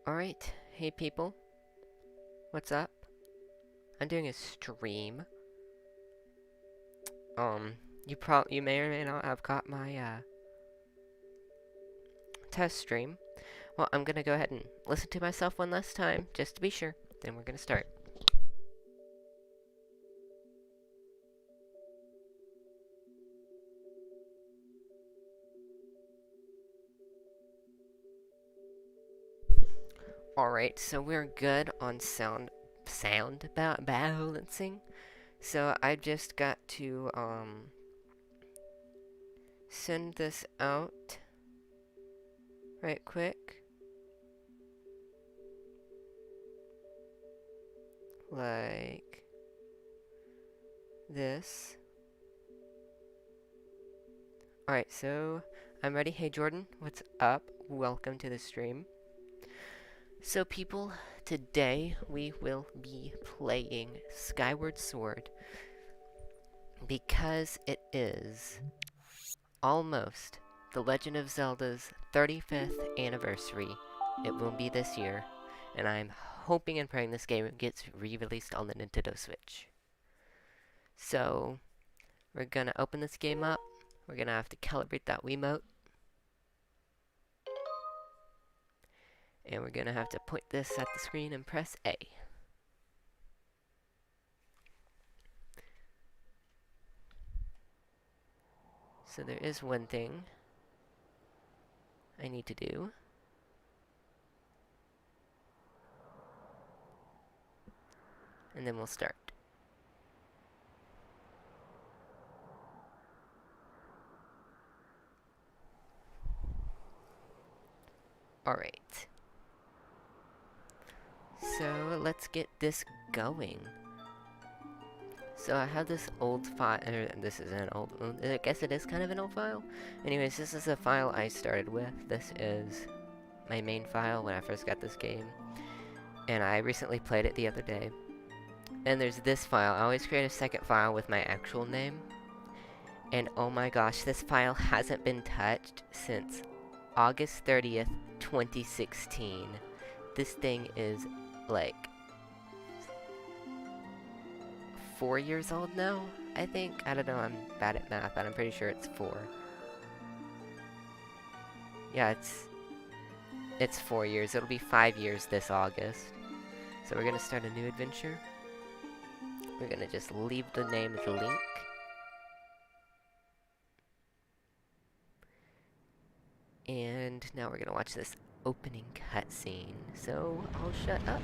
Alright, hey people, what's up? I'm doing a stream. You may or may not have got my, test stream. Well, I'm gonna go ahead and listen to myself one last time, just to be sure, then we're gonna start. Alright, so we're good on sound balancing. So I just got to, send this out right quick. Like this. Alright, so I'm ready. Hey Jordan, what's up? Welcome to the stream. So people, today we will be playing Skyward Sword because it is almost The Legend of Zelda's 35th anniversary. It will be this year, and I'm hoping and praying this game gets re-released on the Nintendo Switch. So, we're gonna open this game up. We're gonna have to calibrate that Wiimote. And we're gonna have to point this at the screen and press A. So there is one thing I need to do. And then we'll start. Alright. So let's get this going. So I have this old file, this is an old, I guess it is kind of an old file. Anyways, this is a file I started with. This is my main file when I first got this game. And I recently played it the other day. And there's this file. I always create a second file with my actual name. And oh my gosh, this file hasn't been touched since August 30th, 2016. This thing is like 4 years old now, I think. I don't know, I'm bad at math, but I'm pretty sure it's 4. Yeah, it's 4 years. It'll be 5 years this August. So we're gonna start a new adventure. We're gonna just leave the name as Link. And now we're gonna watch this opening cutscene. So I'll shut up.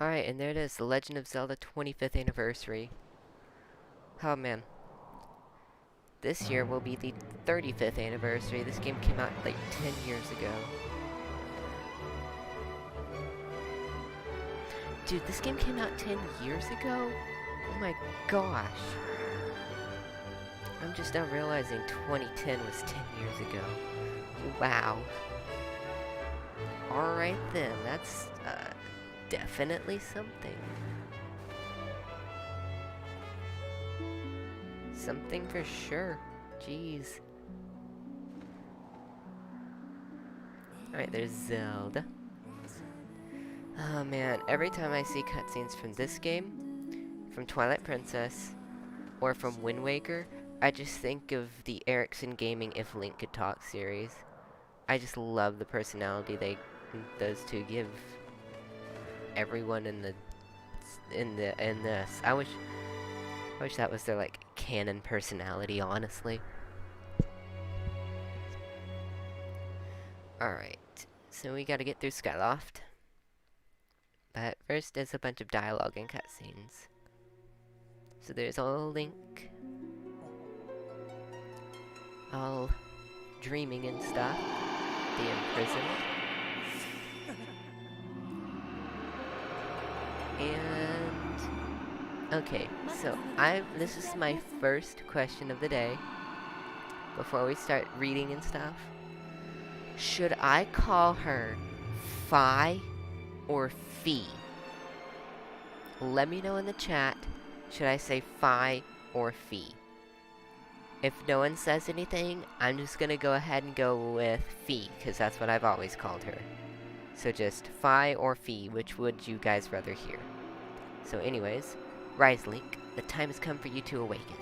Alright, and there it is, The Legend of Zelda 25th Anniversary. Oh man. This year will be the 35th anniversary. This game came out like 10 years ago. Dude, this game came out 10 years ago? Oh my gosh. I'm just now realizing 2010 was 10 years ago. Wow. Alright then, that's, definitely something. Something for sure. Jeez. Alright, there's Zelda. Oh man, every time I see cutscenes from this game, from Twilight Princess, or from Wind Waker, I just think of the Ericsson Gaming If Link Could Talk series. I just love the personality those two give everyone in this. I wish that was their like canon personality, honestly. Alright, so we gotta get through Skyloft. But first there's a bunch of dialogue and cutscenes. So there's old Link, all dreaming and stuff, the imprisoned. And okay, so this is my first question of the day before we start reading and stuff. Should I call her Fi or Fee? Let me know in the chat. Should I say Fi or Fee? If no one says anything, I'm just gonna go ahead and go with Fee, because that's what I've always called her. So just Fi or Fee, which would you guys rather hear? So anyways, Rise Link, the time has come for you to awaken.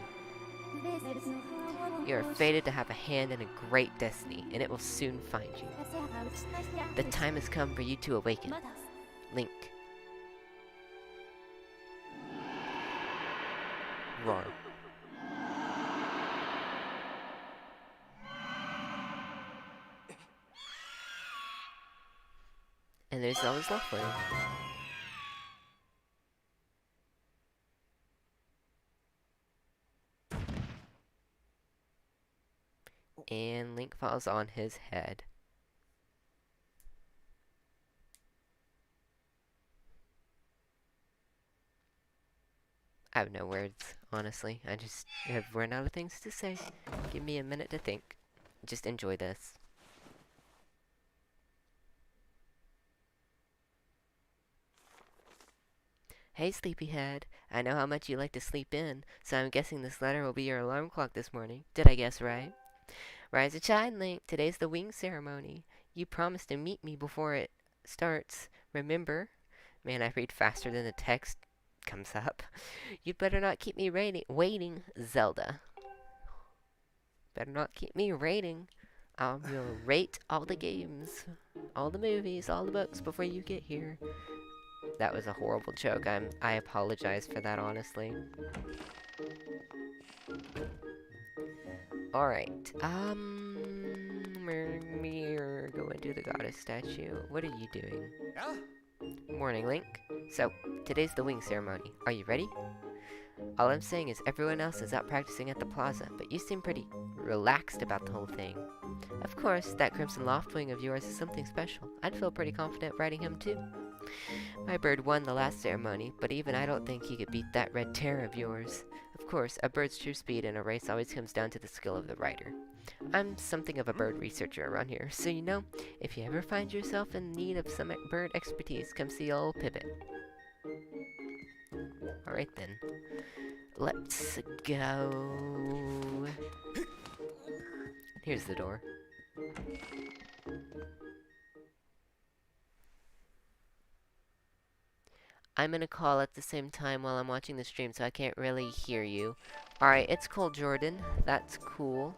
You are fated to have a hand in a great destiny, and it will soon find you. The time has come for you to awaken. Link. Roar. And there's always love for you. And Link falls on his head. I have no words, honestly. I just have run out of things to say. Give me a minute to think. Just enjoy this. Hey, sleepyhead. I know how much you like to sleep in, so I'm guessing this letter will be your alarm clock this morning. Did I guess right? Rise and shine, Link. Today's the wing ceremony. You promised to meet me before it starts. Remember? Man, I read faster than the text comes up. You better not keep me waiting, Zelda. Better not keep me waiting. I will rate all the games, all the movies, all the books before you get here. That was a horrible joke. I apologize for that, honestly. Alright, we're going to the goddess statue. What are you doing? Morning, Link. So, today's the wing ceremony. Are you ready? All I'm saying is everyone else is out practicing at the plaza, but you seem pretty relaxed about the whole thing. Of course, that Crimson Loft wing of yours is something special. I'd feel pretty confident riding him too. My bird won the last ceremony, but even I don't think he could beat that red terror of yours. Of course, a bird's true speed in a race always comes down to the skill of the rider. I'm something of a bird researcher around here, so you know, if you ever find yourself in need of some bird expertise, come see old Pivot. Alright then. Let's go. Here's the door. I'm gonna call at the same time while I'm watching the stream, so I can't really hear you. Alright, it's called Jordan. That's cool.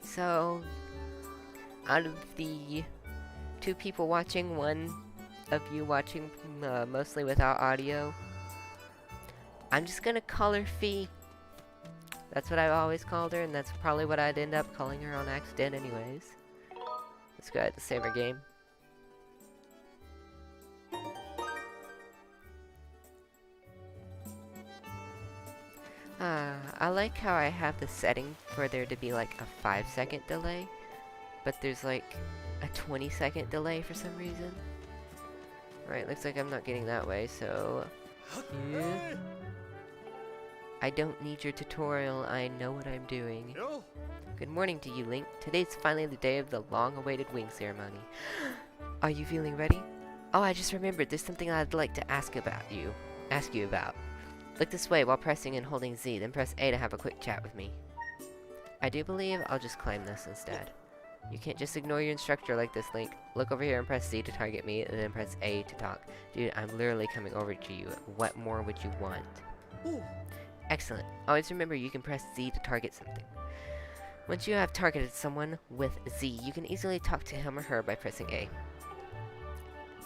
So, out of the 2 people watching, 1 of you watching mostly without audio, I'm just gonna call her Fee. That's what I've always called her, and that's probably what I'd end up calling her on accident anyways. Let's go ahead and save our game. I like how I have the setting for there to be like a 5-second delay, but there's like a 20-second delay for some reason. Right, looks like I'm not getting that way, so... Yeah. I don't need your tutorial, I know what I'm doing. Good morning to you, Link. Today's finally the day of the long-awaited wing ceremony. Are you feeling ready? Oh, I just remembered, there's something I'd like to ask you about. Look this way while pressing and holding Z, then press A to have a quick chat with me. I do believe I'll just climb this instead. You can't just ignore your instructor like this, Link. Look over here and press Z to target me, and then press A to talk. Dude, I'm literally coming over to you. What more would you want? Ooh. Excellent. Always remember you can press Z to target something. Once you have targeted someone with Z, you can easily talk to him or her by pressing A.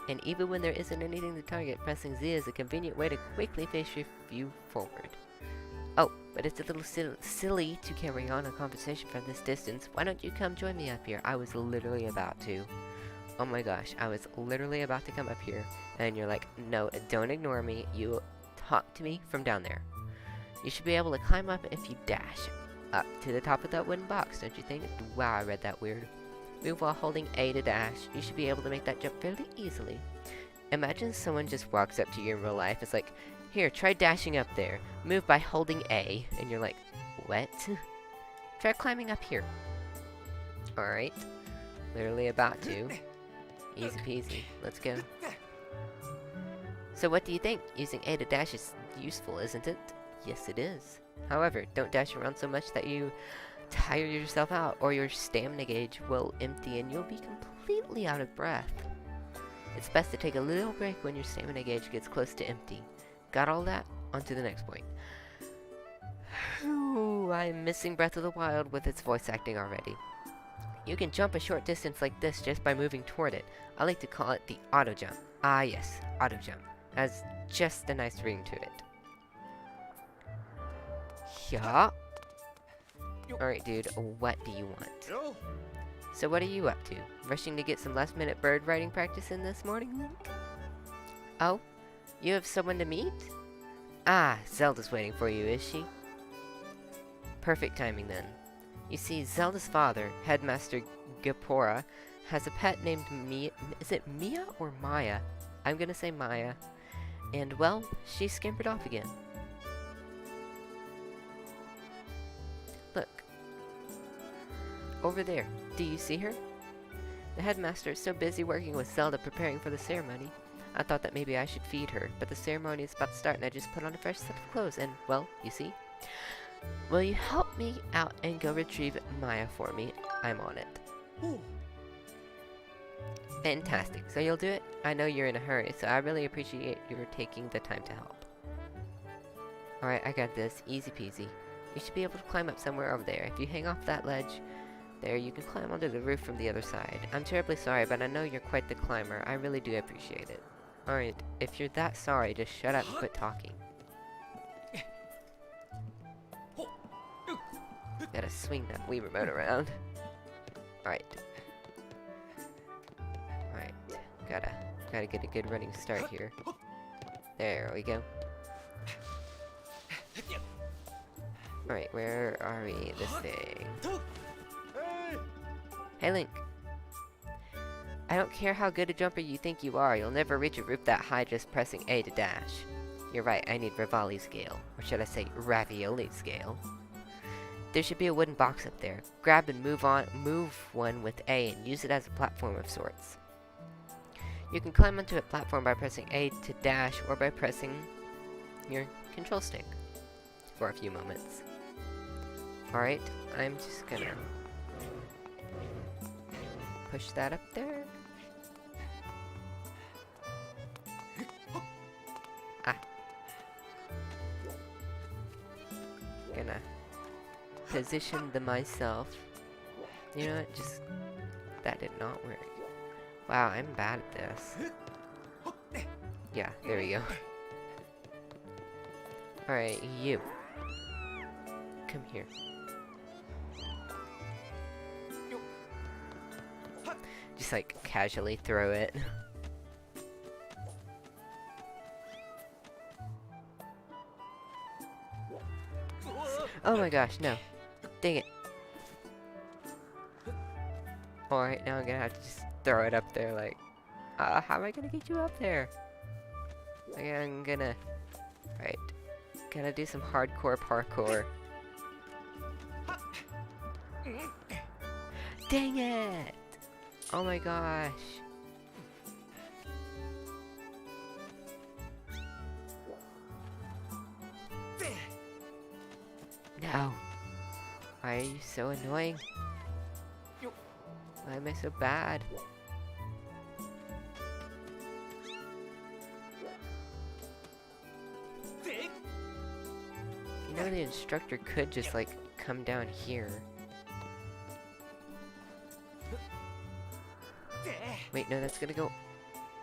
And even when there isn't anything to target, pressing Z is a convenient way to quickly face your view forward. Oh, but it's a little silly to carry on a conversation from this distance. Why don't you come join me up here? I was literally about to. Oh my gosh, I was literally about to come up here. And you're like, no, don't ignore me. You talk to me from down there. You should be able to climb up if you dash up to the top of that wooden box, don't you think? Wow, I read that weird. Move while holding A to dash. You should be able to make that jump fairly easily. Imagine someone just walks up to you in real life. It's like, here, try dashing up there. Move by holding A. And you're like, what? Try climbing up here. Alright. Literally about to. Easy peasy. Let's go. So what do you think? Using A to dash is useful, isn't it? Yes, it is. However, don't dash around so much that you tire yourself out, or your stamina gauge will empty and you'll be completely out of breath. It's best to take a little break when your stamina gauge gets close to empty. Got all that? On to the next point. Ooh, I'm missing Breath of the Wild with its voice acting already. You can jump a short distance like this just by moving toward it. I like to call it the auto jump. Ah yes, auto jump. Has just a nice ring to it. Yeah. Alright dude, what do you want? So what are you up to? Rushing to get some last minute bird writing practice in this morning, Link? Oh? You have someone to meet? Ah, Zelda's waiting for you, is she? Perfect timing then. You see, Zelda's father, Headmaster Gapora, has a pet named Mia. Is it Mia or Maya? I'm gonna say Maya. And, well, she scampered off again. Look. Over there. Do you see her? The headmaster is so busy working with Zelda preparing for the ceremony. I thought that maybe I should feed her, but the ceremony is about to start and I just put on a fresh set of clothes and, well, you see? Will you help me out and go retrieve Maya for me? I'm on it. Ooh. Fantastic. So you'll do it? I know you're in a hurry, so I really appreciate your taking the time to help. Alright, I got this. Easy peasy. You should be able to climb up somewhere over there. If you hang off that ledge there, you can climb onto the roof from the other side. I'm terribly sorry, but I know you're quite the climber. I really do appreciate it. Alright, if you're that sorry, just shut up and quit talking. Gotta swing that Wii remote around. Alright. Alright. Gotta get a good running start here. There we go. Alright, where are we? This thing. Hey, Link. I don't care how good a jumper you think you are, you'll never reach a roof that high just pressing A to dash. You're right, I need Rivali scale. Or should I say, ravioli scale. There should be a wooden box up there. Grab and move one with A and use it as a platform of sorts. You can climb onto a platform by pressing A to dash or by pressing your control stick for a few moments. Alright, I'm just gonna push that up there. Ah. Gonna position myself. You know what? Just that did not work. Wow, I'm bad at this. Yeah, there we go. Alright, you. Come here. Just like casually throw it. Oh my gosh, no. Dang it. Alright, now I'm gonna have to just throw it up there like... how am I gonna get you up there? I'm gonna... Right. Gotta do some hardcore parkour. Dang it! Oh my gosh. No. Why are you so annoying? Why am I so bad? You know, the instructor could just like come down here. Wait, no, that's gonna go...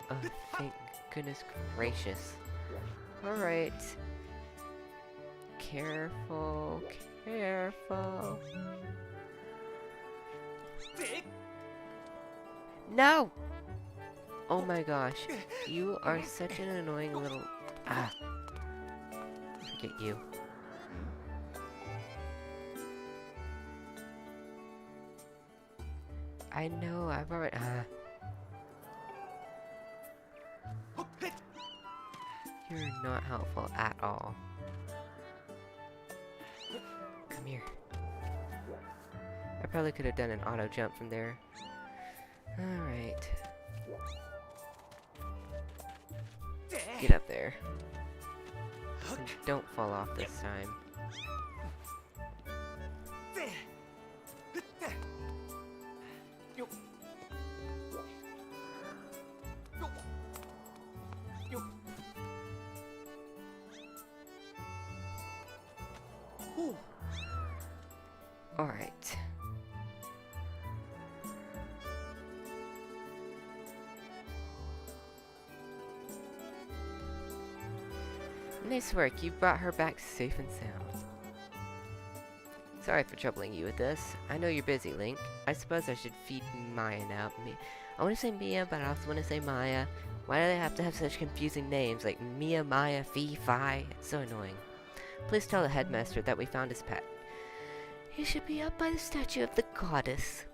Oh, thank goodness gracious. Alright. Careful, careful. No! Oh my gosh. You are such an annoying little... Ah. Forget you. I know, I've already... You're not helpful at all. Come here. I probably could have done an auto jump from there. Alright. Get up there. And don't fall off this time. Alright. Nice work, you brought her back safe and sound. Sorry for troubling you with this. I know you're busy, Link. I suppose I should feed Maya now. I want to say Mia, but I also want to say Maya. Why do they have to have such confusing names like Mia, Maya, Fee, Fi? It's so annoying. Please tell the headmaster that we found his pet. He should be up by the statue of the goddess.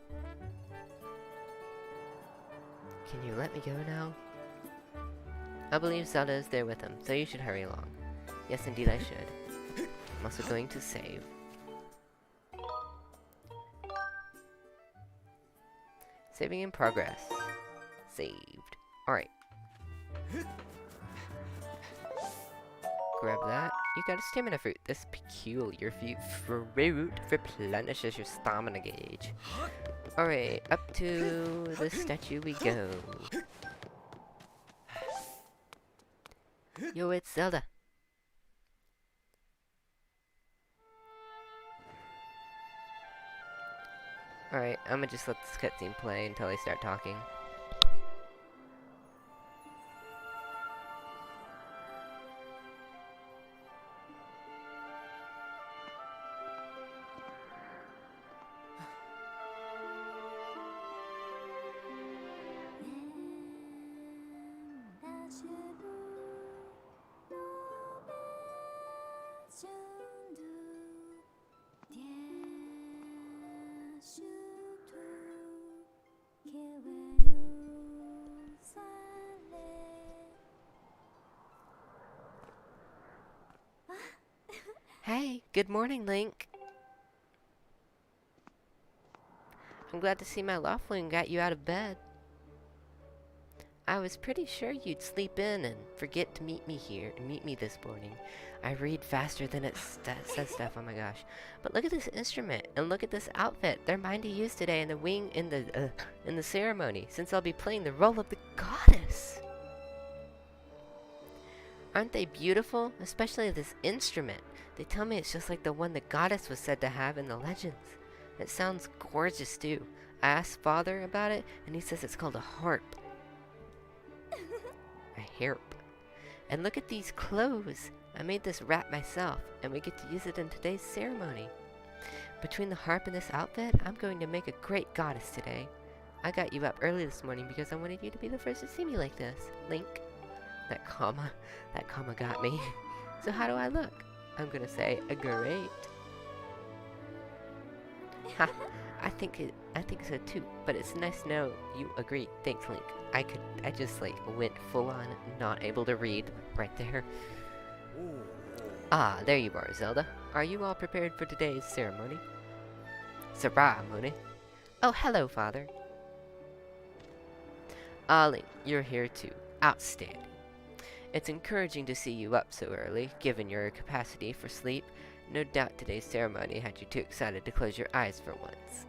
Can you let me go now? I believe Zelda is there with him, so you should hurry along. Yes, indeed I should. I'm also going to save. Saving in progress. Saved. Alright. Grab that. You got a stamina fruit. This peculiar fruit replenishes your stamina gauge. Alright, up to the statue we go. Yo, it's Zelda. Alright, I'm gonna just let this cutscene play until they start talking. Hey, good morning, Link. I'm glad to see my Loftwing got you out of bed. I was pretty sure you'd sleep in and forget to meet me this morning. I read faster than it says stuff, oh my gosh. But look at this instrument, and look at this outfit. They're mine to use today in the ceremony, since I'll be playing the role of the goddess. Aren't they beautiful? Especially this instrument. They tell me it's just like the one the goddess was said to have in the legends. It sounds gorgeous too. I asked Father about it, and he says it's called a harp. A harp. And look at these clothes. I made this wrap myself, and we get to use it in today's ceremony. Between the harp and this outfit, I'm going to make a great goddess today. I got you up early this morning because I wanted you to be the first to see me like this, Link. That comma got me. So how do I look? I'm gonna say a great. Ha! I think so too. But it's nice to know you agree. Thanks, Link. I just like went full on not able to read right there. Ah, there you are, Zelda. Are you all prepared for today's ceremony? Ceremony. Oh, hello, Father. Ah, Link, you're here too. Outstanding. It's encouraging to see you up so early, given your capacity for sleep. No doubt today's ceremony had you too excited to close your eyes for once.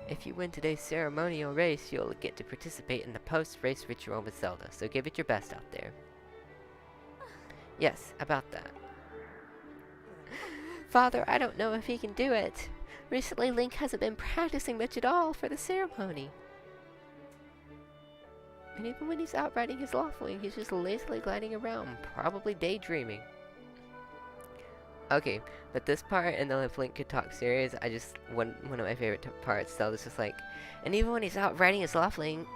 If you win today's ceremonial race, you'll get to participate in the post-race ritual with Zelda, so give it your best out there. Yes, about that. Father, I don't know if he can do it. Recently, Link hasn't been practicing much at all for the ceremony. And even when he's out riding his Loftwing, he's just lazily gliding around, probably daydreaming. Okay, but this part in the If Link Could Talk series, one of my favorite parts, Zelda's just like, and even when he's out riding his Loftwing,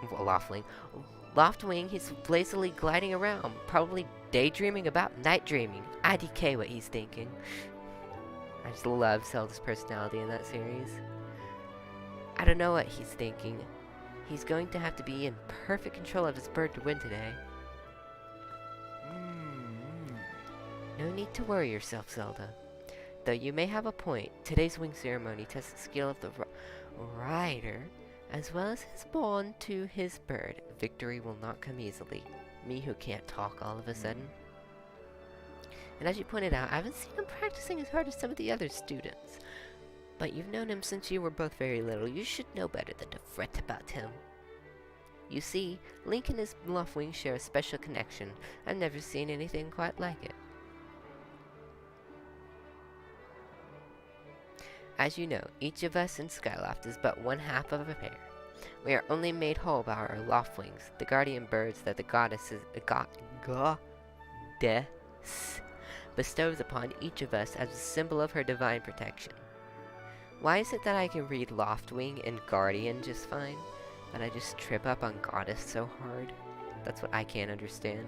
he's lazily gliding around, probably daydreaming about night dreaming. IDK what he's thinking. I just love Zelda's personality in that series. I don't know what he's thinking. He's going to have to be in perfect control of his bird to win today. No need to worry yourself, Zelda. Though you may have a point, today's wing ceremony tests the skill of the rider, as well as his bond to his bird. Victory will not come easily. Me who can't talk all of a sudden. And as you pointed out, I haven't seen him practicing as hard as some of the other students. But you've known him since you were both very little. You should know better than to fret about him. You see, Link and his Loftwing share a special connection. I've never seen anything quite like it. As you know, each of us in Skyloft is but one half of a pair. We are only made whole by our Loftwings, the guardian birds that the goddess bestows upon each of us as a symbol of her divine protection. Why is it that I can read Loftwing and Guardian just fine, but I just trip up on Goddess so hard? That's what I can't understand.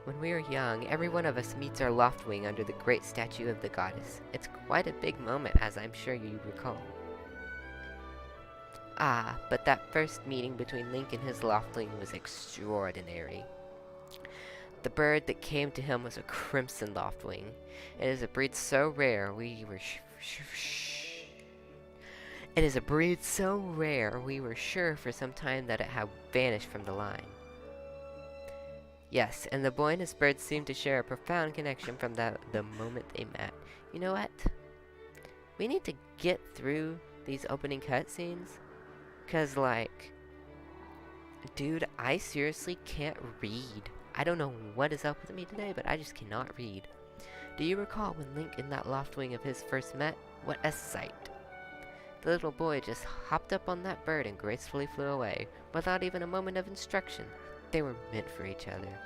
When we are young, every one of us meets our Loftwing under the great statue of the goddess. It's quite a big moment, as I'm sure you recall. Ah, but that first meeting between Link and his Loftwing was extraordinary. The bird that came to him was a crimson Loftwing. It is a breed so rare we were sure for some time that it had vanished from the line. Yes, and the boy and his bird seemed to share a profound connection from the moment they met. You know what? We need to get through these opening cutscenes. 'Cause, like, dude, I seriously can't read. I don't know what is up with me today, but I just cannot read. Do you recall when Link and that Loftwing of his first met? What a sight. The little boy just hopped up on that bird and gracefully flew away, without even a moment of instruction. They were meant for each other.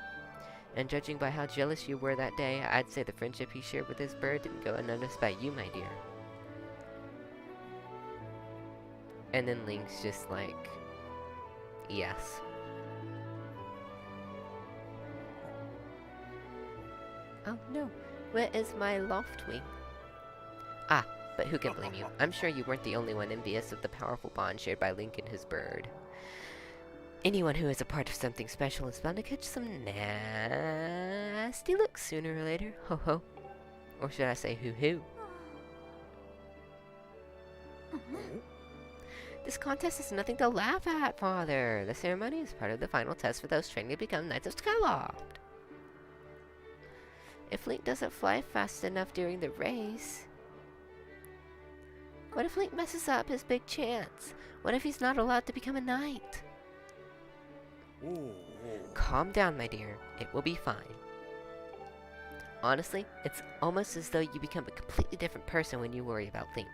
And judging by how jealous you were that day, I'd say the friendship he shared with his bird didn't go unnoticed by you, my dear. And then Link's just like, yes. Oh no, where is my Loftwing? Ah, but who can blame you? I'm sure you weren't the only one envious of the powerful bond shared by Link and his bird. Anyone who is a part of something special is bound to catch some nasty looks sooner or later. Ho ho. Or should I say hoo hoo? This contest is nothing to laugh at, Father. The ceremony is part of the final test for those training to become Knights of Skyloft. If Link doesn't fly fast enough during the race... What if Link messes up his big chance? What if he's not allowed to become a knight? Calm down, my dear. It will be fine. Honestly, it's almost as though you become a completely different person when you worry about Link.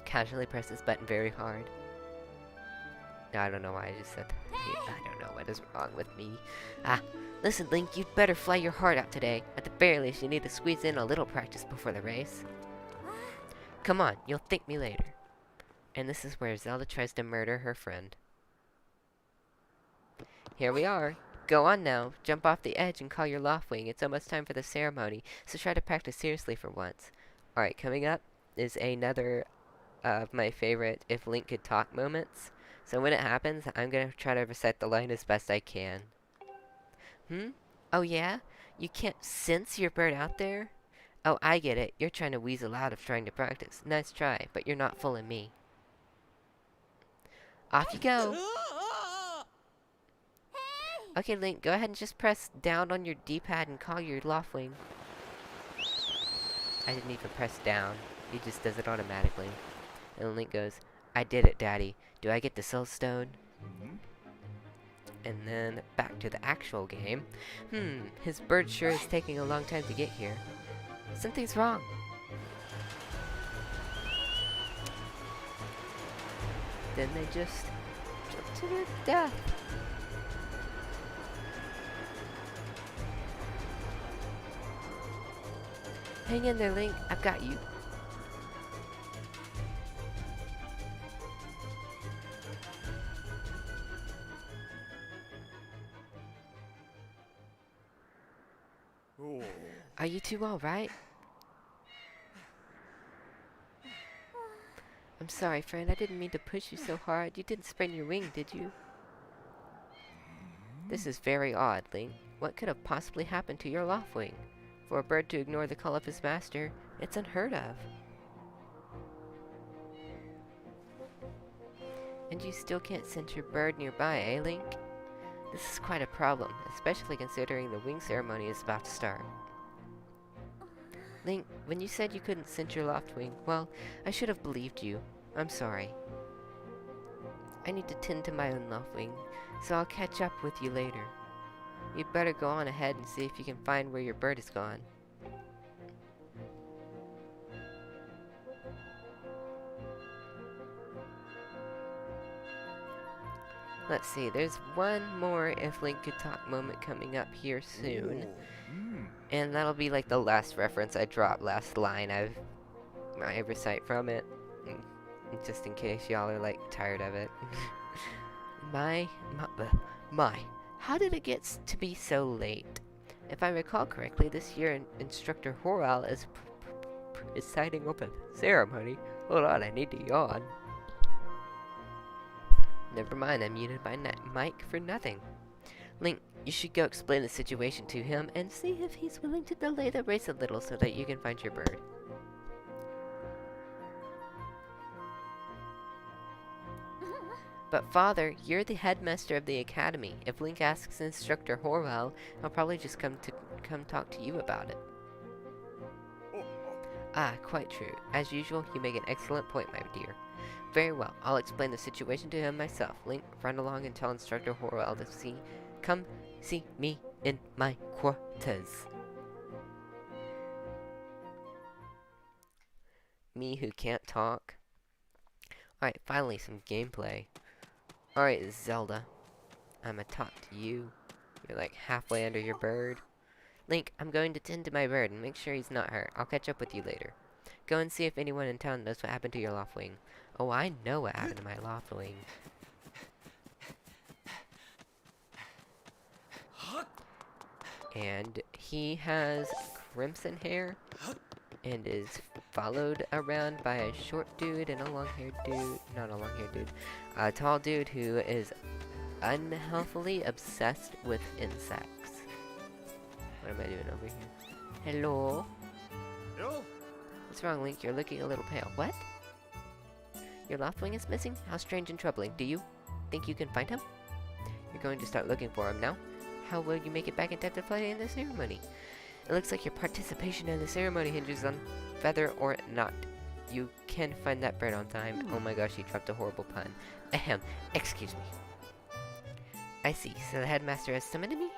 Casually press this button very hard. No, I don't know why I just said that. I don't know what is wrong with me. Ah, listen, Link, you'd better fly your heart out today. At the very least, you need to squeeze in a little practice before the race. Come on, you'll thank me later. And this is where Zelda tries to murder her friend. Here we are. Go on now. Jump off the edge and call your Loftwing. It's almost time for the ceremony, so try to practice seriously for once. Alright, coming up is another of my favorite if Link could talk moments. So when it happens, I'm going to try to recite the line as best I can. Oh yeah? You can't sense your bird out there? Oh, I get it. You're trying to weasel out of trying to practice. Nice try, but you're not fooling me. Off you go! Okay, Link, go ahead and just press down on your D-pad and call your Loftwing. I didn't even press down. He just does it automatically. And Link goes, I did it, Daddy. Do I get the Soul Stone? And then back to the actual game. His bird sure is taking a long time to get here. Something's wrong. Then they just jump to their death. Hang in there, Link. I've got you. Are you two all right? I'm sorry, friend. I didn't mean to push you so hard. You didn't sprain your wing, did you? This is very odd, Link. What could have possibly happened to your loft wing? For a bird to ignore the call of his master, it's unheard of. And you still can't sense your bird nearby, eh, Link? This is quite a problem, especially considering the wing ceremony is about to start. Link, when you said you couldn't sense your loft wing, well, I should have believed you. I'm sorry. I need to tend to my own loft wing, so I'll catch up with you later. You'd better go on ahead and see if you can find where your bird is gone. Let's see, there's one more if Link could talk moment coming up here soon. And that'll be like the last reference I dropped, last line I recite from it. Just in case y'all are like tired of it. My, how did it get to be so late? If I recall correctly, this year Instructor Horal is presiding over the ceremony. Hold on, I need to yawn. Never mind, I muted my mic for nothing. Link, you should go explain the situation to him and see if he's willing to delay the race a little so that you can find your bird. But Father, you're the headmaster of the academy. If Link asks Instructor Horwell, he'll probably just come talk to you about it. Ah, quite true. As usual, you make an excellent point, my dear. Very well, I'll explain the situation to him myself. Link, run along and tell Instructor Horwell to come see me in my quarters. Me who can't talk. Alright, finally some gameplay. Alright, Zelda. I'ma talk to you. You're like halfway under your bird. Link, I'm going to tend to my bird and make sure he's not hurt. I'll catch up with you later. Go and see if anyone in town knows what happened to your loft wing. Oh, I know what happened to my loft wing. And he has crimson hair and is followed around by a short dude and a long-haired dude. Not a long-haired dude. A tall dude who is unhealthily obsessed with insects. What am I doing over here? Hello? Hello? What's wrong, Link? You're looking a little pale. What? Your loft wing is missing? How strange and troubling. Do you think you can find him? You're going to start looking for him now? How will you make it back in time to play in the ceremony? It looks like your participation in the ceremony hinges on feather or not. You can find that bird on time. Oh my gosh, he dropped a horrible pun. Ahem. Excuse me. I see. So the headmaster has summoned me?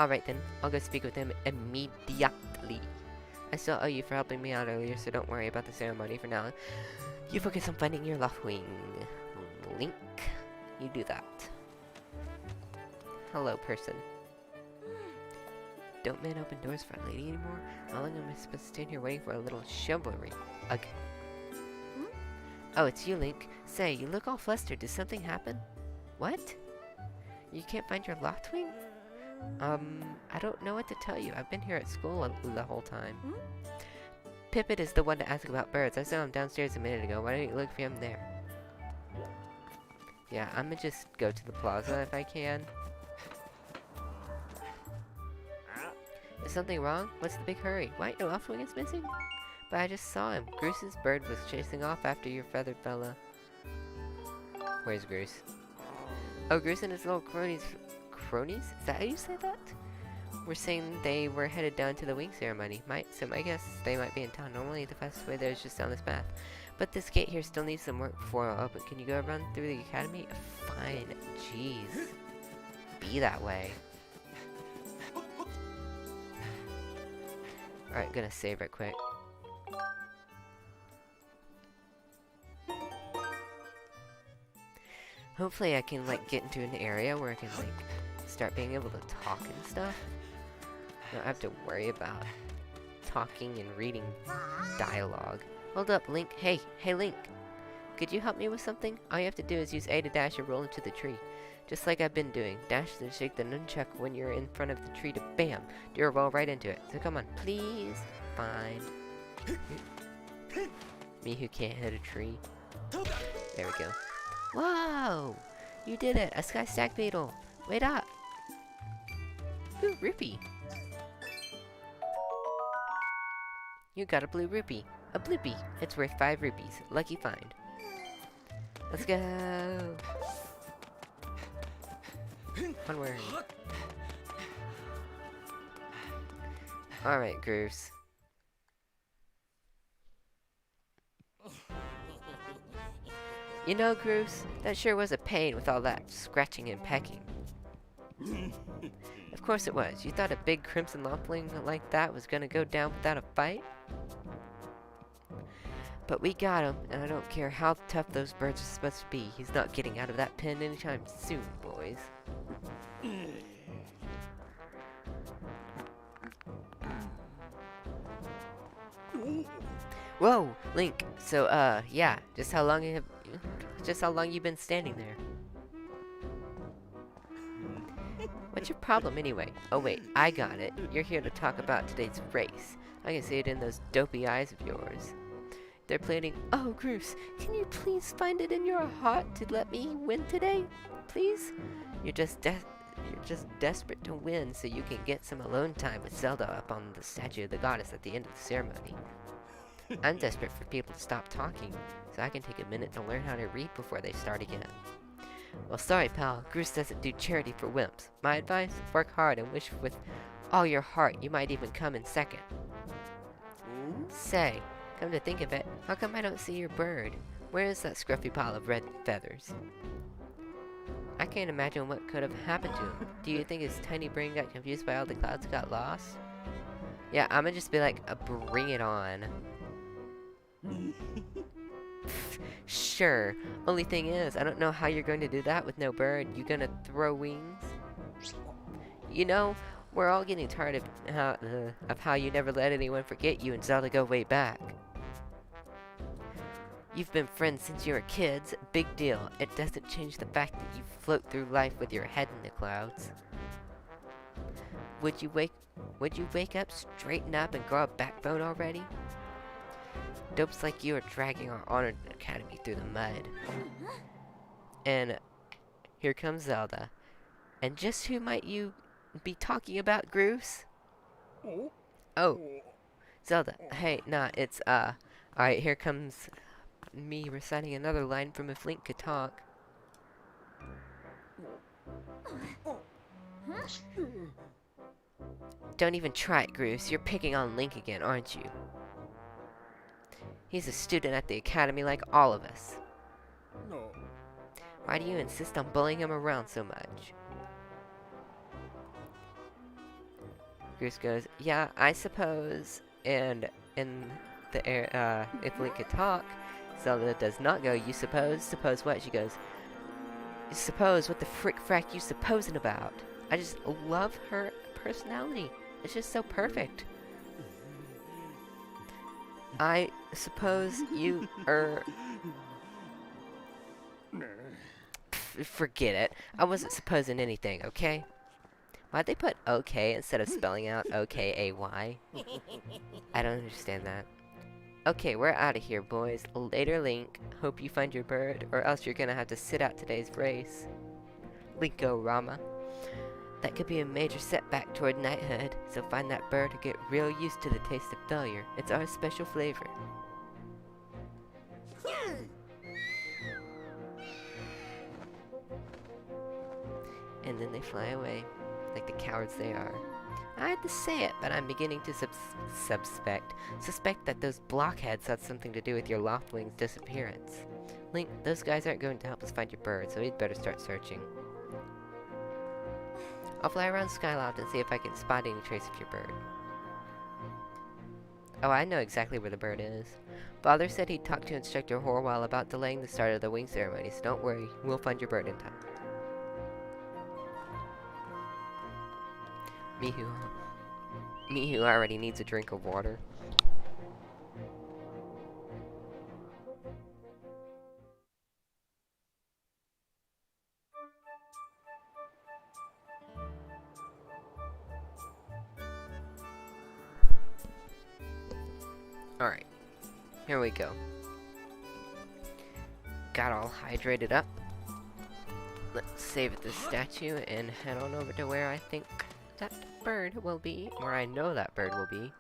Alright then, I'll go speak with him immediately. I still owe you for helping me out earlier, so don't worry about the ceremony for now. You focus on finding your loft wing. Link, you do that. Hello, person. Don't men open doors for a lady anymore? How long am I supposed to stand here waiting for a little chivalry? Okay. Oh, it's you, Link. Say, you look all flustered. Did something happen? What? You can't find your loft wing? I don't know what to tell you. I've been here at school the whole time. Pippet is the one to ask about birds. I saw him downstairs a minute ago. Why don't you look for him there? Yeah, I'm gonna just go to the plaza if I can. Is something wrong? What's the big hurry? Why, your loft wing is missing? But I just saw him. Goose's bird was chasing off after your feathered fella. Where's Goose? Oh, Goose and his little cronies. Cronies? Is that how you say that? We're saying they were headed down to the wing ceremony. So my guess is they might be in town. Normally the fastest way there is just down this path. But this gate here still needs some work before it'll open. Can you go around through the academy? Fine. Jeez. Be that way. Alright, gonna save right quick. Hopefully I can like get into an area where I can like start being able to talk and stuff. I don't have to worry about talking and reading dialogue. Hold up, Link. Hey, Link. Could you help me with something? All you have to do is use A to dash and roll into the tree. Just like I've been doing. Dash and shake the nunchuck when you're in front of the tree to BAM! Do a roll right into it. So come on, please. Fine. Me who can't hit a tree. There we go. Whoa! You did it! A sky stack beetle! Wait up! Ooh, rupee! You got a blue rupee. A bloopy. It's worth 5 rupees. Lucky find. Let's go! Onward. Alright, Grooves. You know, Grooves, that sure was a pain with all that scratching and pecking. Of course it was. You thought a big crimson lompling like that was gonna go down without a fight? But we got him, and I don't care how tough those birds are supposed to be. He's not getting out of that pen anytime soon, boys. Whoa, Link. So, yeah. Just how long you been standing there? What's your problem anyway? Oh wait, I got it. You're here to talk about today's race. I can see it in those dopey eyes of yours. They're planning. Oh, Groose, can you please find it in your heart to let me win today? Please? You're just desperate to win so you can get some alone time with Zelda up on the statue of the goddess at the end of the ceremony. I'm desperate for people to stop talking so I can take a minute to learn how to read before they start again. Well, sorry, pal. Groose doesn't do charity for wimps. My advice? Work hard and wish with all your heart you might even come in second. Say, come to think of it, how come I don't see your bird? Where is that scruffy pile of red feathers? I can't imagine what could have happened to him. Do you think his tiny brain got confused by all the clouds that got lost? Yeah, I'm gonna just be like, bring it on. Sure. Only thing is, I don't know how you're going to do that with no bird. You gonna throw wings? You know, we're all getting tired of how you never let anyone forget you and Zelda go way back. You've been friends since you were kids. Big deal. It doesn't change the fact that you float through life with your head in the clouds. Would you wake up, straighten up, and grow a backbone already? Dopes like you are dragging our honored academy through the mud. And here comes Zelda. And just who might you be talking about, Groose? Oh, Zelda. Hey, nah, it's, alright, here comes me reciting another line from If Link Could Talk. Don't even try it, Groose. You're picking on Link again, aren't you? He's a student at the academy like all of us. Why do you insist on bullying him around so much? Groose goes, yeah, I suppose. And in the air, If Link Could Talk, Zelda does not go, you suppose? Suppose what? She goes, suppose what the frick-frack you supposing about? I just love her personality. It's just so perfect. I suppose you forget it. I wasn't supposing anything, okay? Why'd they put okay instead of spelling out O-K-A-Y? I don't understand that. Okay, we're out of here, boys. Later, Link. Hope you find your bird, or else you're gonna have to sit out today's race. Linko Rama. That could be a major setback toward knighthood, so find that bird or get real used to the taste of failure. It's our special flavor. And then they fly away, like the cowards they are. I had to say it, but I'm beginning to suspect that those blockheads had something to do with your Loftwing's disappearance. Link, those guys aren't going to help us find your bird, so we'd better start searching. I'll fly around Skyloft and see if I can spot any trace of your bird. Oh, I know exactly where the bird is. Father said he'd talk to Instructor Horwell about delaying the start of the wing ceremony, so don't worry, we'll find your bird in time. Me who already needs a drink of water. Alright, here we go. got all hydrated up. Let's save this statue and head on over to where I think that bird will be, or I know that bird will be.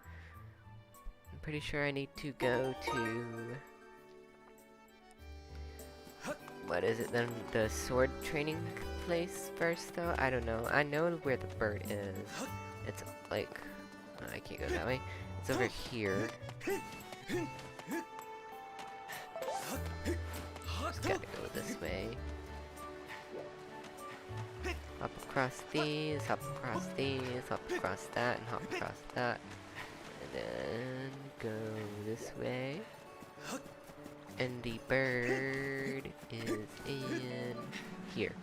I'm pretty sure I need to go to... what is it then? The sword training place first, though? I don't know. I know where the bird is. It's like... oh, I can't go that way. It's over here. Just gotta go this way. Hop across these, hop across these, hop across that, and hop across that. And then go this way. And the bird is in here.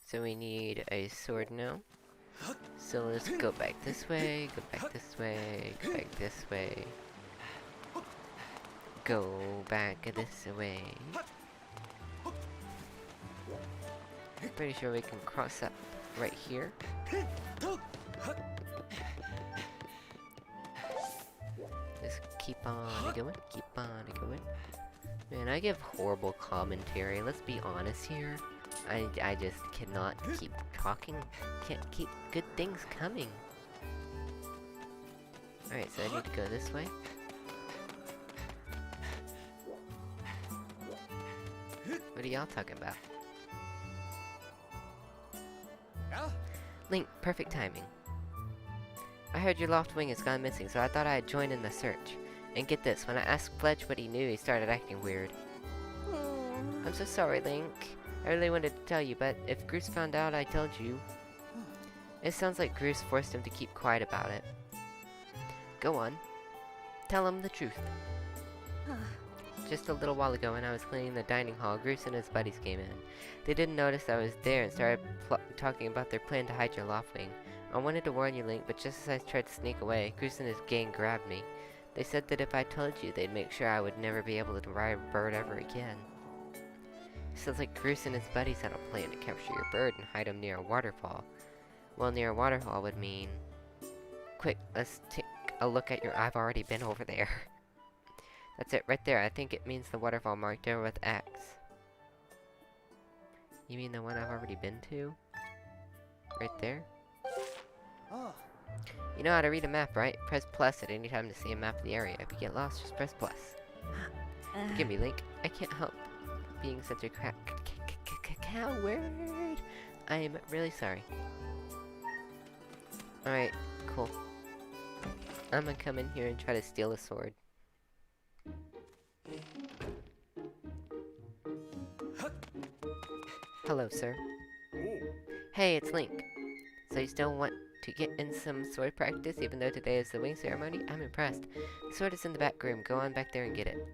So we need a sword now. So let's go back this way, go back this way, go back this way. Go back this way. Pretty sure we can cross up right here. Just keep on going, keep on going. Man, I give horrible commentary, let's be honest here. I just cannot keep talking, can't keep good things coming. Alright, so I need to go this way. What are y'all talking about? Link, perfect timing. I heard your loft wing has gone missing, so I thought I'd join in the search. And get this, when I asked Fletch what he knew, he started acting weird. I'm so sorry, Link. I really wanted to tell you, but if Groose found out I told you... It sounds like Groose forced him to keep quiet about it. Go on. Tell him the truth. Just a little while ago when I was cleaning the dining hall, Groose and his buddies came in. They didn't notice I was there and started talking about their plan to hide your loft wing. I wanted to warn you, Link, but just as I tried to sneak away, Groose and his gang grabbed me. They said that if I told you, they'd make sure I would never be able to ride a bird ever again. Sounds like Groose and his buddies had a plan to capture your bird and hide him near a waterfall. Well, near a waterfall would mean... Quick, let's take a look at your... I've already been over there. That's it, right there. I think it means the waterfall marked over with X. You mean the one I've already been to? Right there? Oh. You know how to read a map, right? Press plus at any time to see a map of the area. If you get lost, just press plus. Forgive me, Link. I can't help being such a coward. I am really sorry. Alright, cool. I'm gonna come in here and try to steal a sword. Hello, sir. Hey, it's Link. So you still want to get in some sword practice even though today is the wing ceremony? I'm impressed. The sword is in the back room. Go on back there and get it.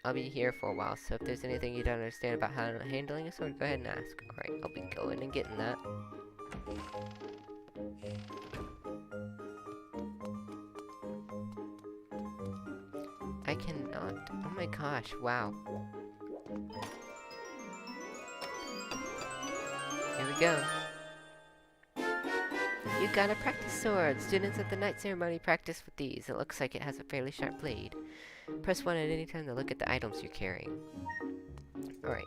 I'll be here for a while, so if there's anything you don't understand about handling a sword, go ahead and ask. Alright, I'll be going and getting that. I cannot. Oh my gosh, wow. Here we go. You gotta practice swords. Students at the night ceremony practice with these. It looks like it has a fairly sharp blade. Press 1 at any time to look at the items you're carrying. Alright.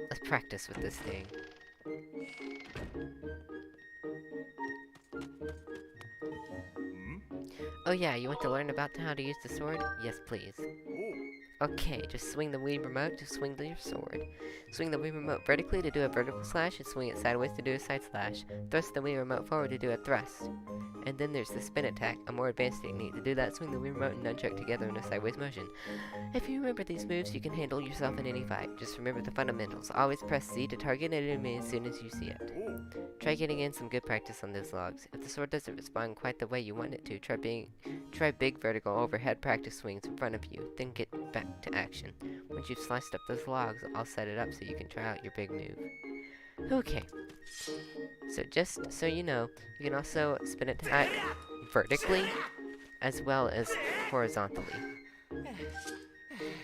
Let's practice with this thing. Oh yeah, you want to learn about how to use the sword? Yes, please. Okay, just swing the Wii remote to swing your sword. Swing the Wii remote vertically to do a vertical slash, and swing it sideways to do a side slash. Thrust the Wii remote forward to do a thrust. And then there's the spin attack, a more advanced technique. To do that, swing the Wii remote and nunchuck together in a sideways motion. If you remember these moves, you can handle yourself in any fight. Just remember the fundamentals. Always press Z to target an enemy as soon as you see it. Try getting in some good practice on those logs. If the sword doesn't respond quite the way you want it to, try big vertical overhead practice swings in front of you, then get back to action. Once you've sliced up those logs, I'll set it up so you can try out your big move. Okay. So just so you know, you can also spin attack vertically as well as horizontally.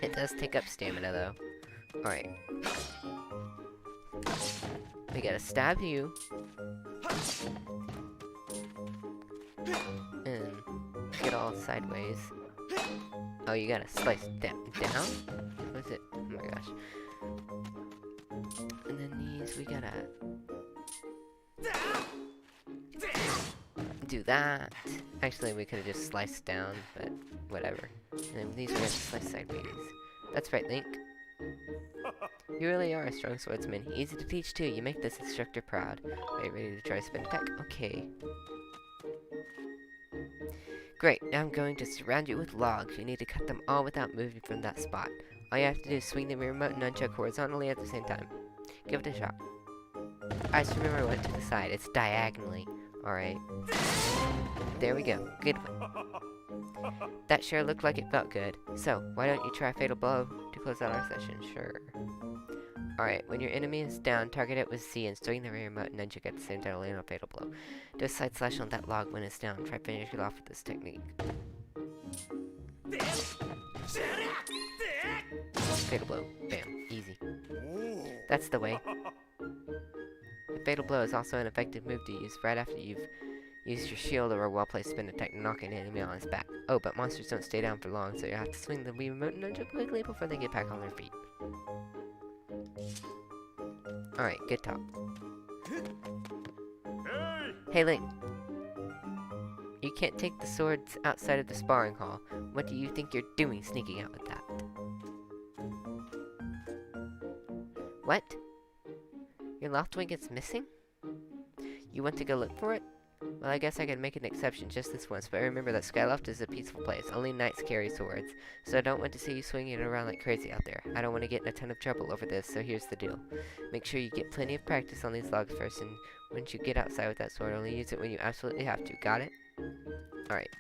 It does take up stamina though. Alright. We gotta stab you. it all sideways. Oh, you gotta slice down? What's it? Oh my gosh. And then these, we gotta do that. Actually, we could've just sliced down, but whatever. And then these we have to slice sideways. That's right, Link. You really are a strong swordsman. Easy to teach too. You make this instructor proud. Are you ready to try spin attack? Okay. Great, now I'm going to surround you with logs. You need to cut them all without moving from that spot. All you have to do is swing the remote and nunchuck horizontally at the same time. Give it a shot. I just remember I went to the side. It's diagonally. Alright. There we go. Good one. That sure looked like it felt good. So, why don't you try Fatal Blow to close out our session? Sure. Alright, when your enemy is down, target it with C and swing the remote and nunchuck at the same time to land on Fatal Blow. Do a side slash on that log when it's down. Try finish it off with this technique. Fatal Blow. Bam. Easy. That's the way. The Fatal Blow is also an effective move to use right after you've used your shield or a well-placed spin attack to knock an enemy on his back. Oh, but monsters don't stay down for long, so you have to swing the remote and nunchuck quickly before they get back on their feet. Alright, good talk. Hey Link. You can't take the swords outside of the sparring hall. What do you think you're doing sneaking out with that? What? Your left wing is missing? You want to go look for it? Well, I guess I can make an exception just this once, but remember that Skyloft is a peaceful place. Only knights carry swords, so I don't want to see you swinging it around like crazy out there. I don't want to get in a ton of trouble over this, so here's the deal. Make sure you get plenty of practice on these logs first, and once you get outside with that sword, only use it when you absolutely have to. Got it? Alright.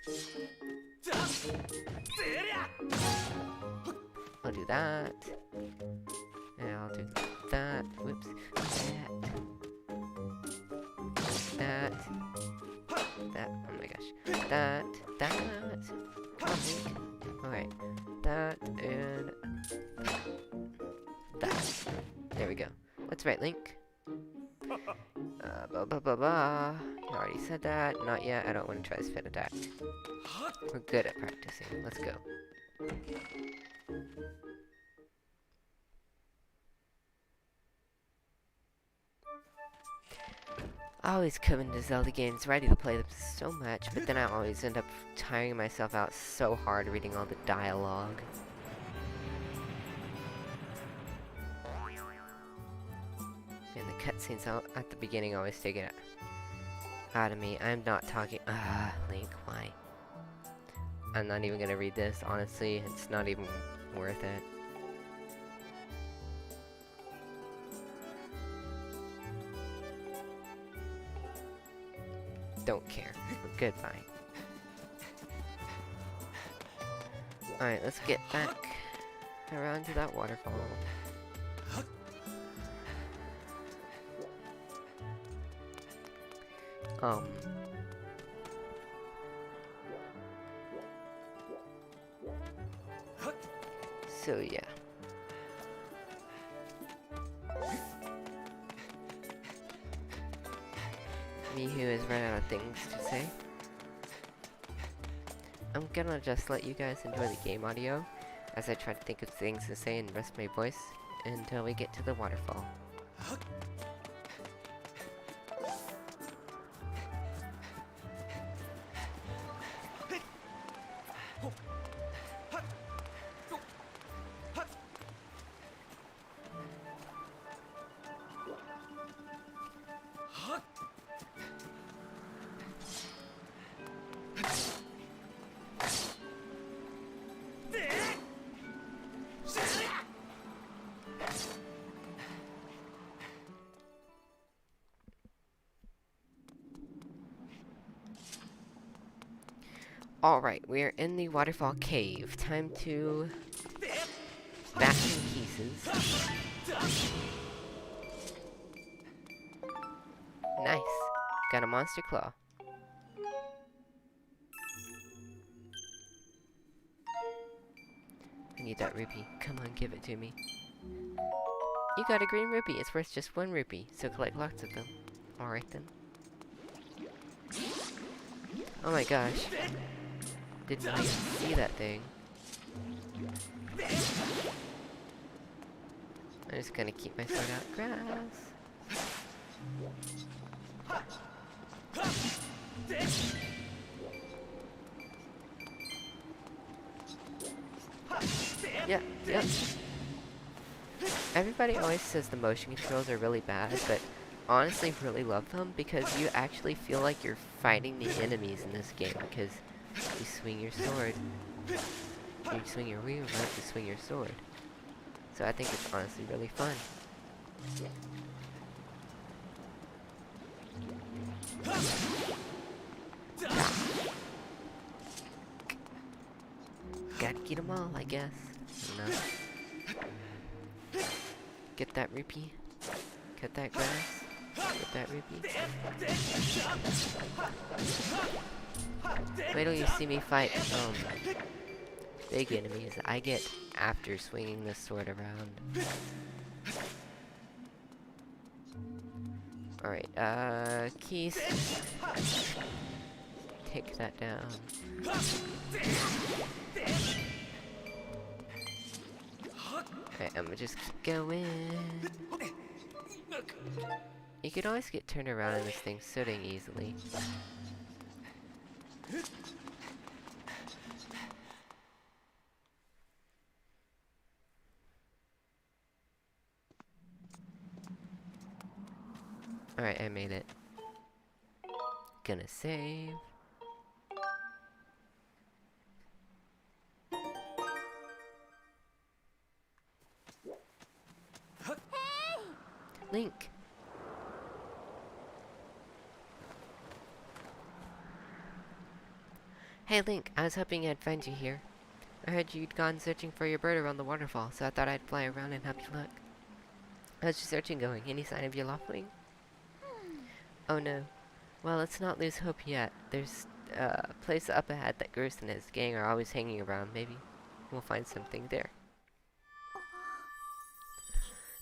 I'll do that. And I'll do that. Whoops. That. That. Oh my gosh. That. Come on, Link. Alright. That and that. There we go. What's right, Link? Blah blah blah blah. You already said that. Not yet. I don't want to try spin attack. We're good at practicing. Let's go. I always come into Zelda games ready to play them so much, but then I always end up tiring myself out so hard reading all the dialogue. And the cutscenes at the beginning always take it out of me. I'm not talking. Link, why? I'm not even gonna read this, honestly. It's not even worth it. Don't care. Goodbye. Alright, let's get back around to that waterfall. So yeah. Me who has run out of things to say. I'm gonna just let you guys enjoy the game audio as I try to think of things to say and rest my voice until we get to the waterfall. Alright, we're in the waterfall cave. Time to bash in pieces. Nice. Got a monster claw. I need that rupee. Come on, give it to me. You got a green rupee. It's worth just 1 rupee, so collect lots of them. Alright then. Oh my gosh. Didn't even see that thing. I'm just gonna keep my sword out grass. Yep, yep. Everybody always says the motion controls are really bad, but honestly really love them because you actually feel like you're fighting the enemies in this game because you swing your sword. You swing your wheel, right? You swing your sword. So I think it's honestly really fun. Gotta get them all, I guess. No. Get that rupee. Cut that grass. Get that rupee. Wait till you see me fight, big enemies I get after swinging this sword around. Alright, keys. Take that down. Alright, I'm gonna just keep going. You could always get turned around in this thing so dang easily. Alright, I made it. Gonna save. Link! Hey Link, I was hoping I'd find you here. I heard you'd gone searching for your bird around the waterfall, so I thought I'd fly around and help you look. How's your searching going? Any sign of your loftwing? Oh no. Well, let's not lose hope yet. There's a place up ahead that Gerst and his gang are always hanging around. Maybe we'll find something there.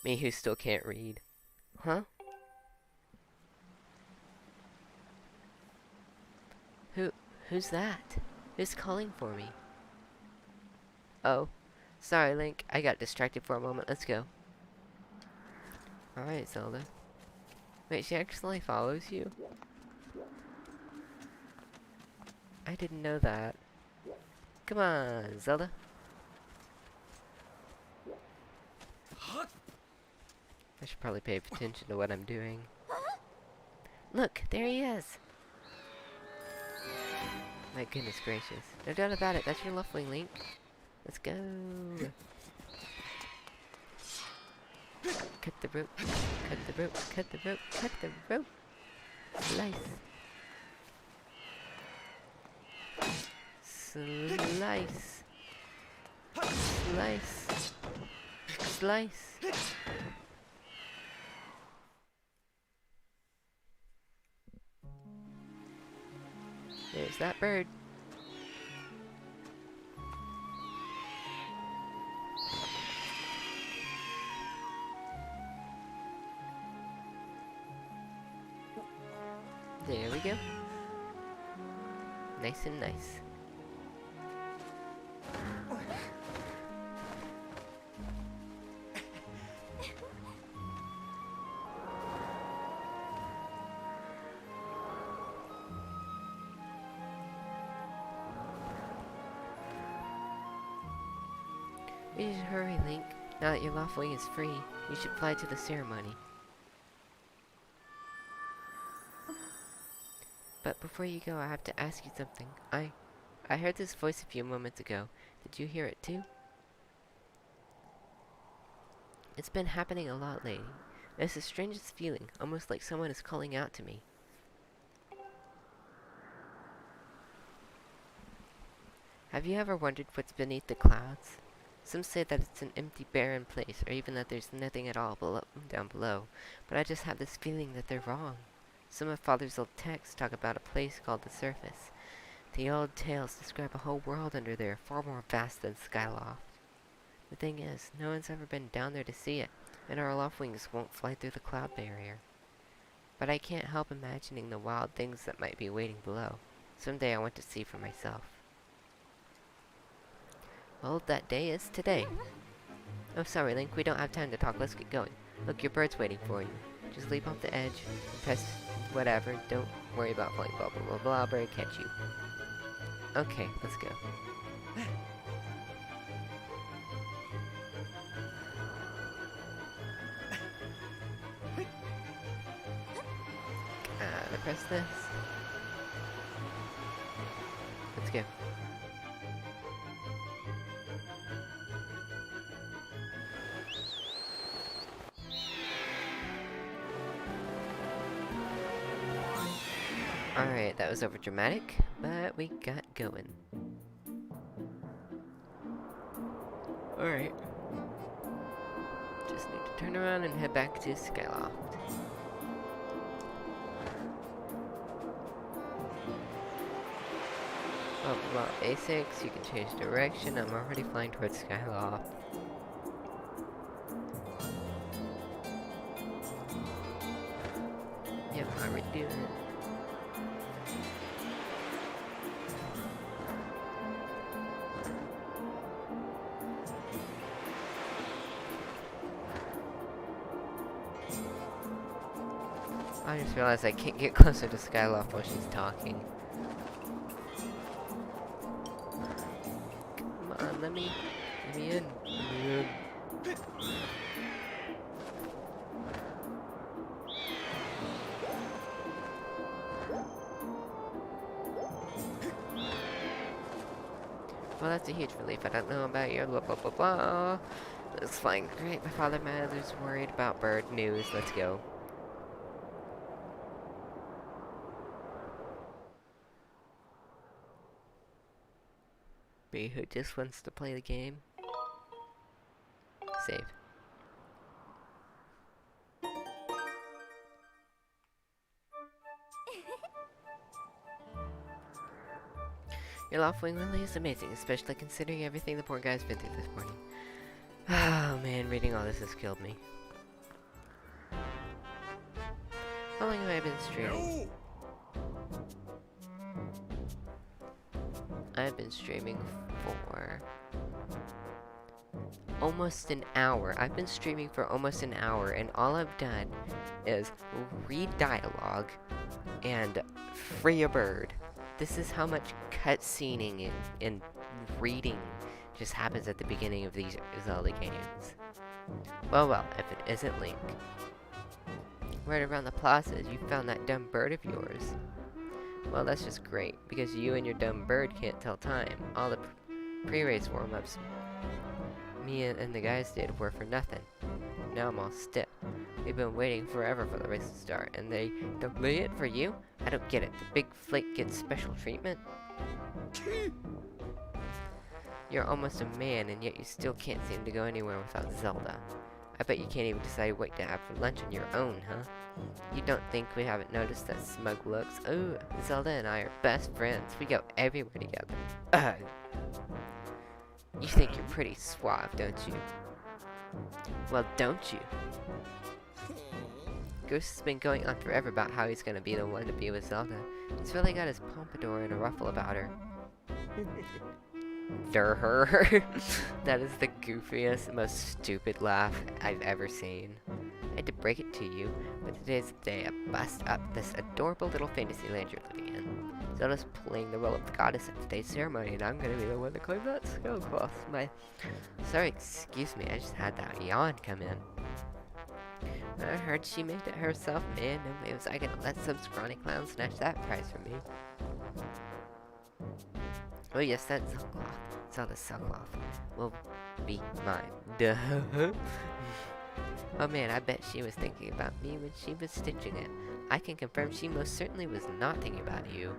Me who still can't read. Huh? Who's that? Who's calling for me? Oh. Sorry, Link. I got distracted for a moment. Let's go. Alright, Zelda. Wait, she actually follows you? I didn't know that. Come on, Zelda. I should probably pay attention to what I'm doing. Look, there he is! My goodness gracious. No doubt about it, that's your Loftwing, Link. Let's go! Cut the rope, cut the rope, cut the rope, cut the rope! Slice! Slice! Slice! Slice! There's that bird. There we go. Nice and nice. You should hurry, Link. Now that your Loftwing is free, you should fly to the ceremony. But before you go, I have to ask you something. I heard this voice a few moments ago. Did you hear it too? It's been happening a lot lately. It's the strangest feeling, almost like someone is calling out to me. Have you ever wondered what's beneath the clouds? Some say that it's an empty, barren place, or even that there's nothing at all down below, but I just have this feeling that they're wrong. Some of Father's old texts talk about a place called the Surface. The old tales describe a whole world under there, far more vast than Skyloft. The thing is, no one's ever been down there to see it, and our Loftwings won't fly through the cloud barrier. But I can't help imagining the wild things that might be waiting below. Someday I want to see for myself. Well, that day is today. Oh, sorry, Link, we don't have time to talk. Let's get going. Look, your bird's waiting for you. Just leap off the edge, and press whatever. Don't worry about flying, blah, blah, blah, blah, bird catch you. Okay, let's go. Press this. Let's go. Alright, that was over dramatic, but we got going. Alright. Just need to turn around and head back to Skyloft. Well, basics, you can change direction. I'm already flying towards Skyloft. Yep, I'm already doing it. I just realized I can't get closer to Skyloft while she's talking. Come on, let me in. Well, that's a huge relief. I don't know about your blah blah blah blah. It's flying great. My father, my mother's worried about bird news. Let's go. Me who just wants to play the game. Save. Your Loftwing really is amazing, especially considering everything the poor guy's been through this morning. Oh man, reading all this has killed me. How long have I been streaming? I've been streaming for almost an hour. I've been streaming for almost an hour, and all I've done is read dialogue and free a bird. This is how much cutscening and reading just happens at the beginning of these Zelda games. Well, if it isn't Link. Right around the plaza, you found that dumb bird of yours. Well, that's just great, because you and your dumb bird can't tell time. All the pre-race warm-ups me and the guys did were for nothing. Now I'm all stiff. We've been waiting forever for the race to start, and they delay it for you? I don't get it. The big flake gets special treatment? You're almost a man, and yet you still can't seem to go anywhere without Zelda. I bet you can't even decide what to have for lunch on your own, huh? You don't think we haven't noticed that smug looks? Oh, Zelda and I are best friends. We go everywhere together. Ugh. You think you're pretty suave, don't you? Well, don't you? Goose has been going on forever about how he's gonna be the one to be with Zelda. He's really got his pompadour and a ruffle about her. Durr. That is the goofiest, most stupid laugh I've ever seen. I hate to break it to you, but today's the day I bust up this adorable little fantasy land you're living in. Zelda's playing the role of the goddess at today's ceremony, and I'm gonna be the one to claim that sailcloth. Sorry, excuse me, I just had that yawn come in. I heard she made it herself, man. No way was I gonna let some scrawny clown snatch that prize from me. Oh yes, that sailcloth. Zelda's sailcloth will be mine. Duh. Oh man, I bet she was thinking about me when she was stitching it. I can confirm she most certainly was not thinking about you.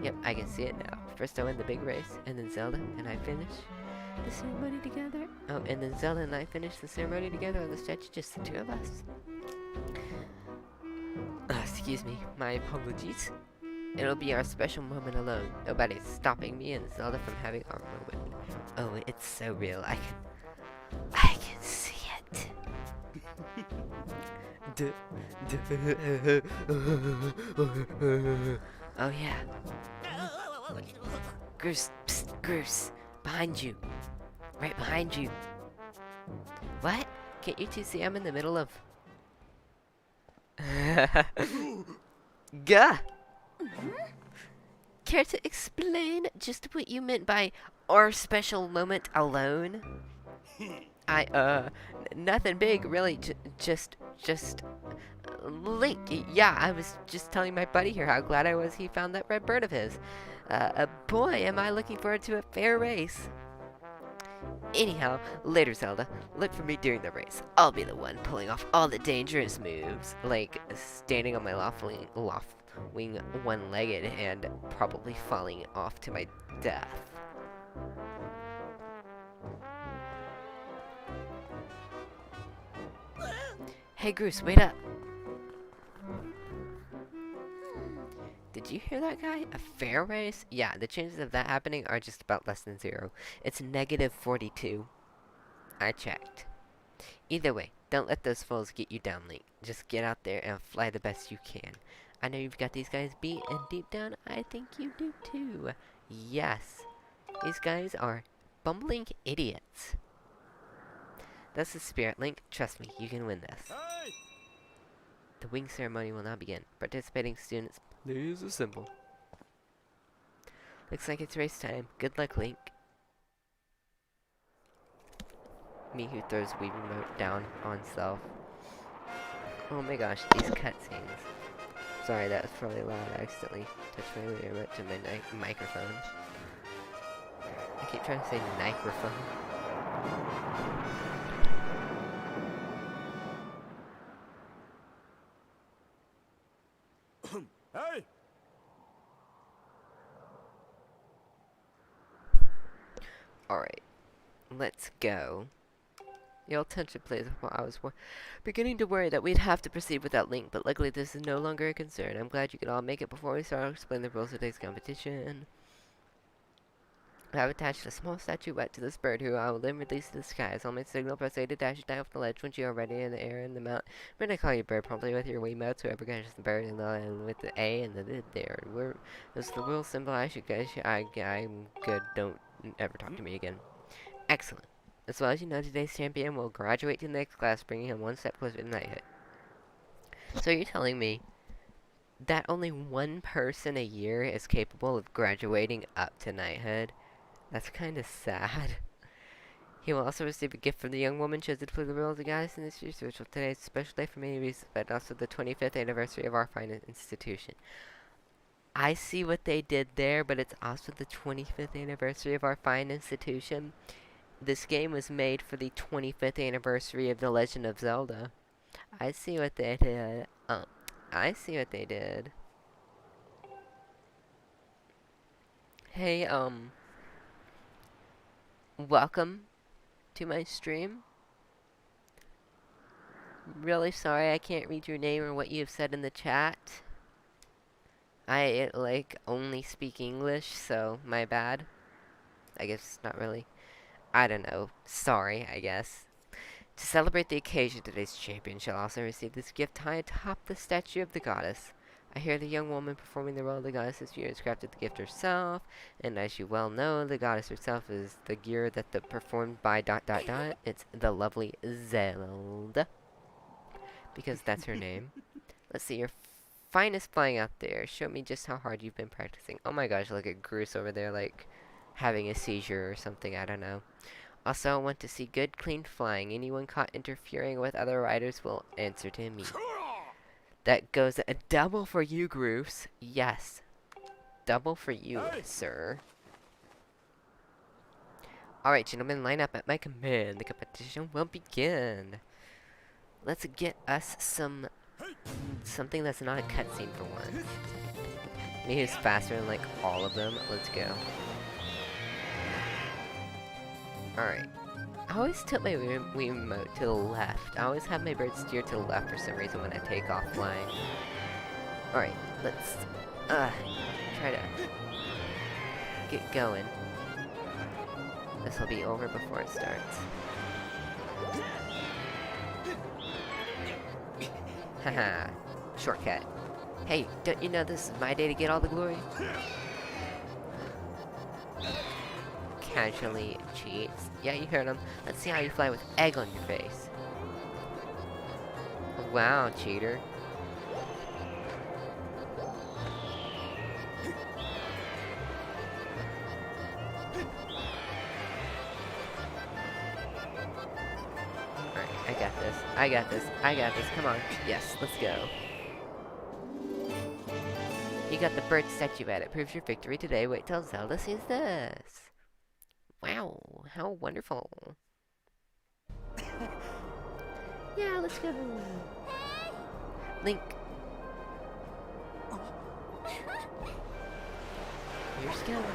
Yep, I can see it now. First I win the big race, and then Zelda and I finish the ceremony together. Oh, and then Zelda and I finish the ceremony together on the stretch, just the two of us. Excuse me, my apologies. It'll be our special moment alone. Nobody's stopping me and Zelda from having our moment. Oh, it's so real. I can see it. Oh yeah. Goose, psst, Goose, behind you. Right behind you. What? Can't you two see I'm in the middle of... Gah! Care to explain just what you meant by our special moment alone? Nothing big, really. Just Link. Yeah, I was just telling my buddy here how glad I was he found that red bird of his. Boy, am I looking forward to a fair race. Anyhow, later, Zelda. Look for me during the race. I'll be the one pulling off all the dangerous moves, like standing on my loft wing one-legged and probably falling off to my death. Hey, Groose, wait up. Did you hear that guy? A fair race? Yeah, the chances of that happening are just about less than 0. It's negative 42. I checked. Either way, don't let those fools get you down, Link. Just get out there and fly the best you can. I know you've got these guys beat, and deep down, I think you do too. Yes, these guys are bumbling idiots. That's the spirit, Link. Trust me, you can win this. Hey! The wing ceremony will now begin. Participating students, please assemble. Looks like it's race time. Good luck, Link. Me who throws Wii remote down on self. Oh my gosh, these cutscenes. Sorry, that was probably loud. I accidentally touched my Wii remote to my microphone. I keep trying to say microphone. Hey! Alright, let's go. Your attention, please. Well, I was beginning to worry that we'd have to proceed without Link, but luckily this is no longer a concern. I'm glad you could all make it. Before we start, I'll explain the rules of today's competition. I've attached a small statuette to this bird, who I will then release to the skies. I'll make signal, press A to dash it down off the ledge when you are ready in the air and the mount. When I call you bird, promptly with your Wiimotes, whoever catches the bird, and with the A and the there. Those are the rules symbol. I'm good. Don't ever talk to me again. Excellent. As well as you know, today's champion will graduate to the next class, bringing him one step closer to knighthood. So you're telling me that only one person a year is capable of graduating up to knighthood? That's kind of sad. He will also receive a gift from the young woman chosen to play the role of the goddess in this year's ritual. Today is a special day for many reasons, but also the 25th anniversary of our fine institution. I see what they did there, but it's also the 25th anniversary of our fine institution. This game was made for the 25th anniversary of The Legend of Zelda. I see what they did. I see what they did. Hey, welcome to my stream. Really sorry I can't read your name or what you have said in the chat. I, only speak English, so my bad. I guess not really. I don't know. Sorry, I guess. To celebrate the occasion, today's champion shall also receive this gift high atop the statue of the goddess. I hear the young woman performing the role of the goddess this year has crafted the gift herself, and as you well know, the goddess herself is the gear that performed by ... It's the lovely Zelda. Because that's her name. Let's see, your finest flying out there. Show me just how hard you've been practicing. Oh my gosh, look at Groose over there, having a seizure or something, I don't know. Also, I want to see good, clean flying. Anyone caught interfering with other riders will answer to me. That goes a double for you, Groose. Yes. Double for you, sir. Alright, gentlemen, line up at my command. The competition will begin. Let's get us something that's not a cutscene for once. Me who's faster than, all of them. Let's go. Alright. I always tilt my Wii remote to the left. I always have my bird steer to the left for some reason when I take off flying. Alright, let's try to get going. This will be over before it starts. Haha, shortcut. Hey, don't you know this is my day to get all the glory? casually cheats. Yeah, you heard him. Let's see how you fly with egg on your face. Wow, cheater. Alright, I got this. I got this. I got this. Come on. Yes, let's go. You got the bird statue at it. Proves your victory today. Wait till Zelda sees this. Wow, how wonderful. Yeah, let's go. Link. Your skills.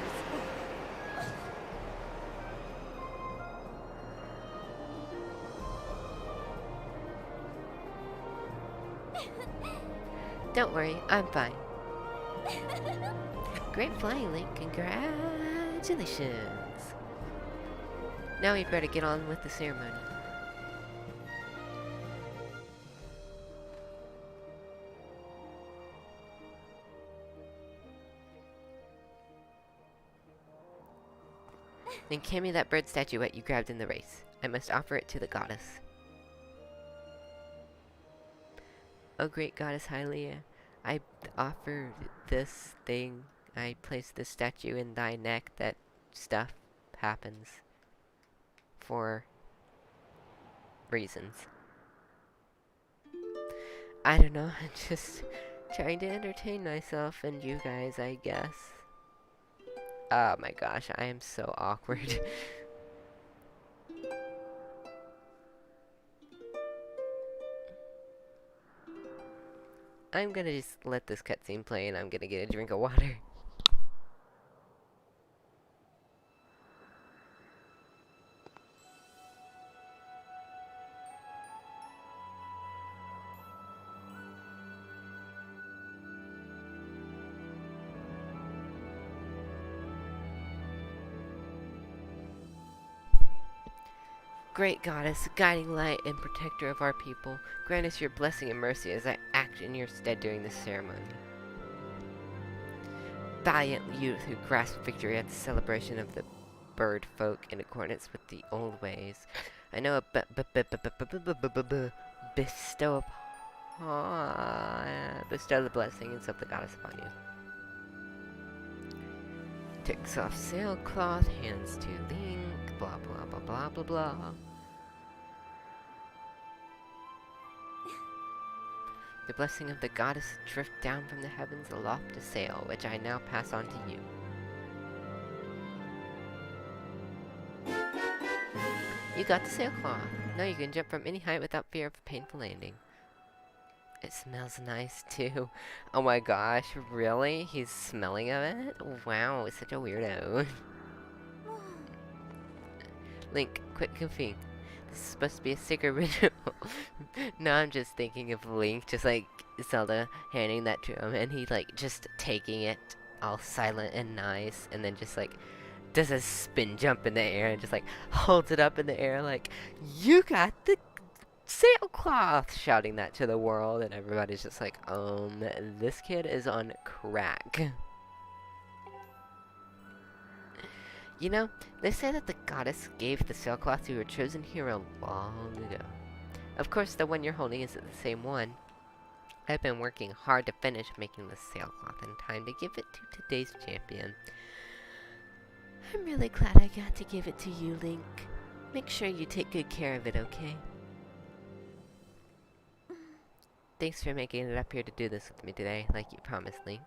Don't worry, I'm fine. Great flying, Link. Congratulations. Now we better get on with the ceremony. Then hand me that bird statuette you grabbed in the race. I must offer it to the goddess. Oh great goddess Hylia, I offer this thing. I place this statue in thy neck that stuff happens. For reasons. I don't know, I'm just trying to entertain myself and you guys, I guess. Oh my gosh, I am so awkward. I'm gonna just let this cutscene play and I'm gonna get a drink of water. Great goddess, guiding light and protector of our people, grant us your blessing and mercy as I act in your stead during this ceremony. Valiant youth who grasp victory at the celebration of the bird folk in accordance with the old ways. I know bestow the blessings of the goddess upon you. Takes off sailcloth, hands to Link, blah blah blah blah blah blah. The blessing of the goddess drift down from the heavens aloft to sail, which I now pass on to you. You got the sailcloth. Now you can jump from any height without fear of a painful landing. It smells nice too. Oh my gosh, really? He's smelling of it? Wow, it's such a weirdo. Link, quit goofing. This is supposed to be a secret ritual. Now I'm just thinking of Link, just like Zelda handing that to him, and he like just taking it all silent and nice, and then just like does a spin jump in the air and just like holds it up in the air like, you got the sailcloth, shouting that to the world, and everybody's just like, this kid is on crack. You know, they say that the goddess gave the sailcloth to her chosen hero long ago. Of course, the one you're holding isn't the same one. I've been working hard to finish making the sailcloth in time to give it to today's champion. I'm really glad I got to give it to you, Link. Make sure you take good care of it, okay? Thanks for making it up here to do this with me today, like you promised, Link.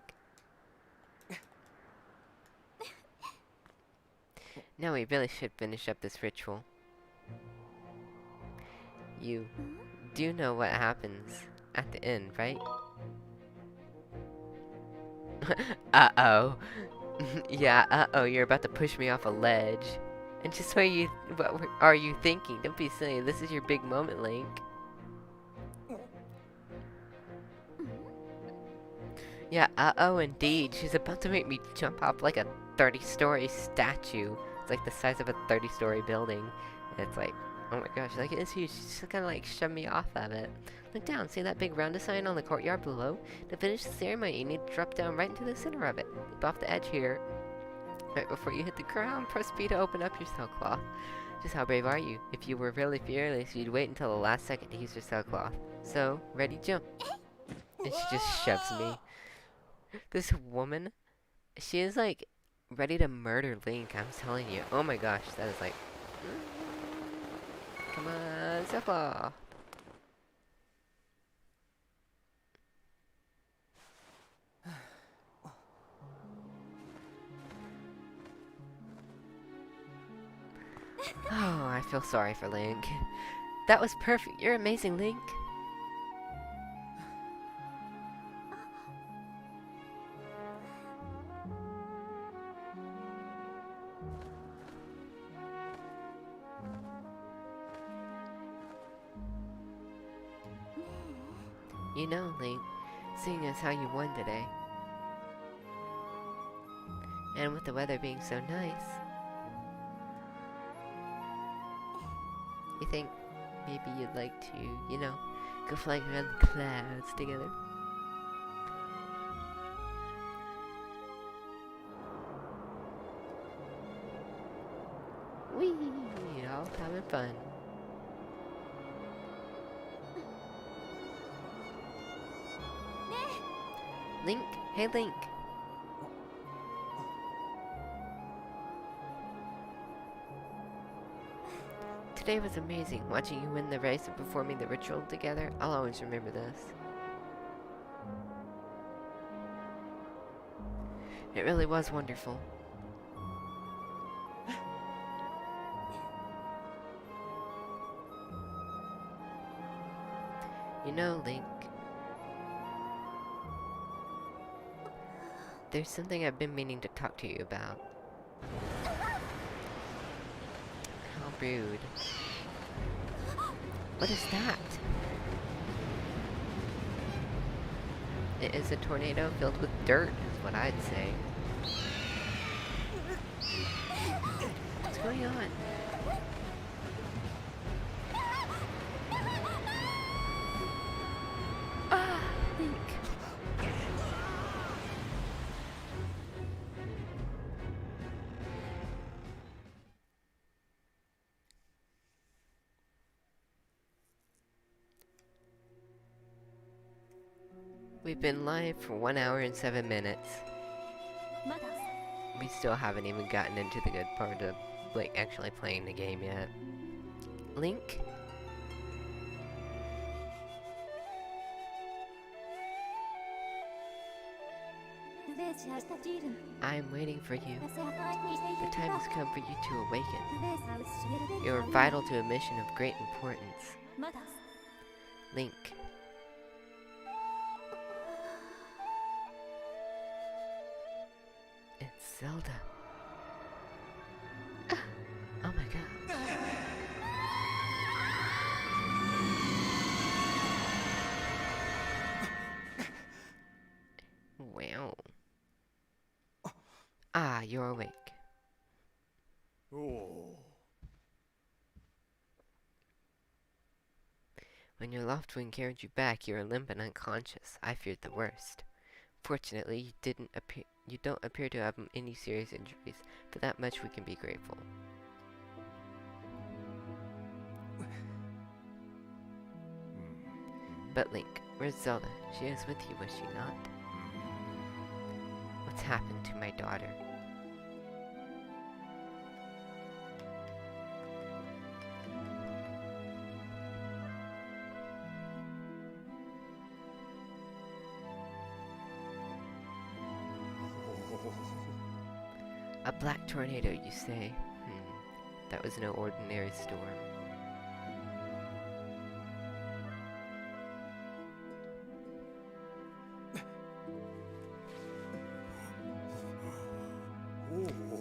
Now we really should finish up this ritual. You do know what happens at the end, right? Uh-oh. Yeah, uh-oh, you're about to push me off a ledge. And just what are you thinking? Don't be silly, this is your big moment, Link. Yeah, uh-oh indeed. She's about to make me jump off like a 30-story statue. It's like the size of a 30-story building. And it's like, oh my gosh, like it's huge. She's just gonna like shove me off of it. Look down, see that big round sign on the courtyard below? To finish the ceremony, you need to drop down right into the center of it. Leap off the edge here. right before you hit the ground. Press B to open up your cell cloth. Just how brave are you? If you were really fearless, you'd wait until the last second to use your cell cloth. So, ready, jump. And she just shoves me. This woman, she is like ready to murder Link, I'm telling you. Oh my gosh, that is like... Come on, cell cloth. Oh, I feel sorry for Link. That was perfect. You're amazing, Link. You know, Link, seeing as how you won today, and with the weather being so nice, you think maybe you'd like to, you know, go flying around the clouds together? Whee! All having fun. Link? Hey, Link. Today was amazing. Watching you win the race and performing the ritual together, I'll always remember this. It really was wonderful. You know, Link, there's something I've been meaning to talk to you about. How rude. What is that? It is a tornado filled with dirt, is what I'd say. What's going on? Ah, Link. We've been live for 1 hour and 7 minutes. We still haven't even gotten into the good part of like actually playing the game yet. Link? I'm waiting for you. The time has come for you to awaken. You are vital to a mission of great importance. Link. It's Zelda. Oh my god. Wow. Ah, you're awake. Oh. When your loved one carried you back, you were limp and unconscious. I feared the worst. Fortunately, you don't appear to have any serious injuries. For that much, we can be grateful. But Link, where's Zelda? She is with you, was she not? What's happened to my daughter? A black tornado, you say? That was no ordinary storm.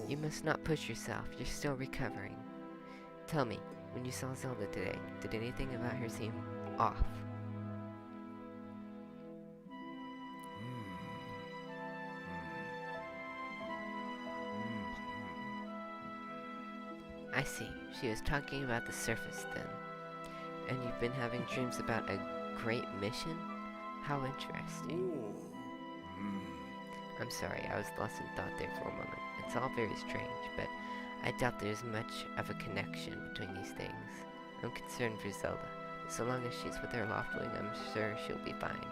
You must not push yourself. You're still recovering. Tell me, when you saw Zelda today, did anything about her seem off? I see. She was talking about the surface then. And you've been having dreams about a great mission? How interesting. I'm sorry, I was lost in thought there for a moment. It's all very strange, but I doubt there's much of a connection between these things. I'm concerned for Zelda. So long as she's with her Loftwing, I'm sure she'll be fine.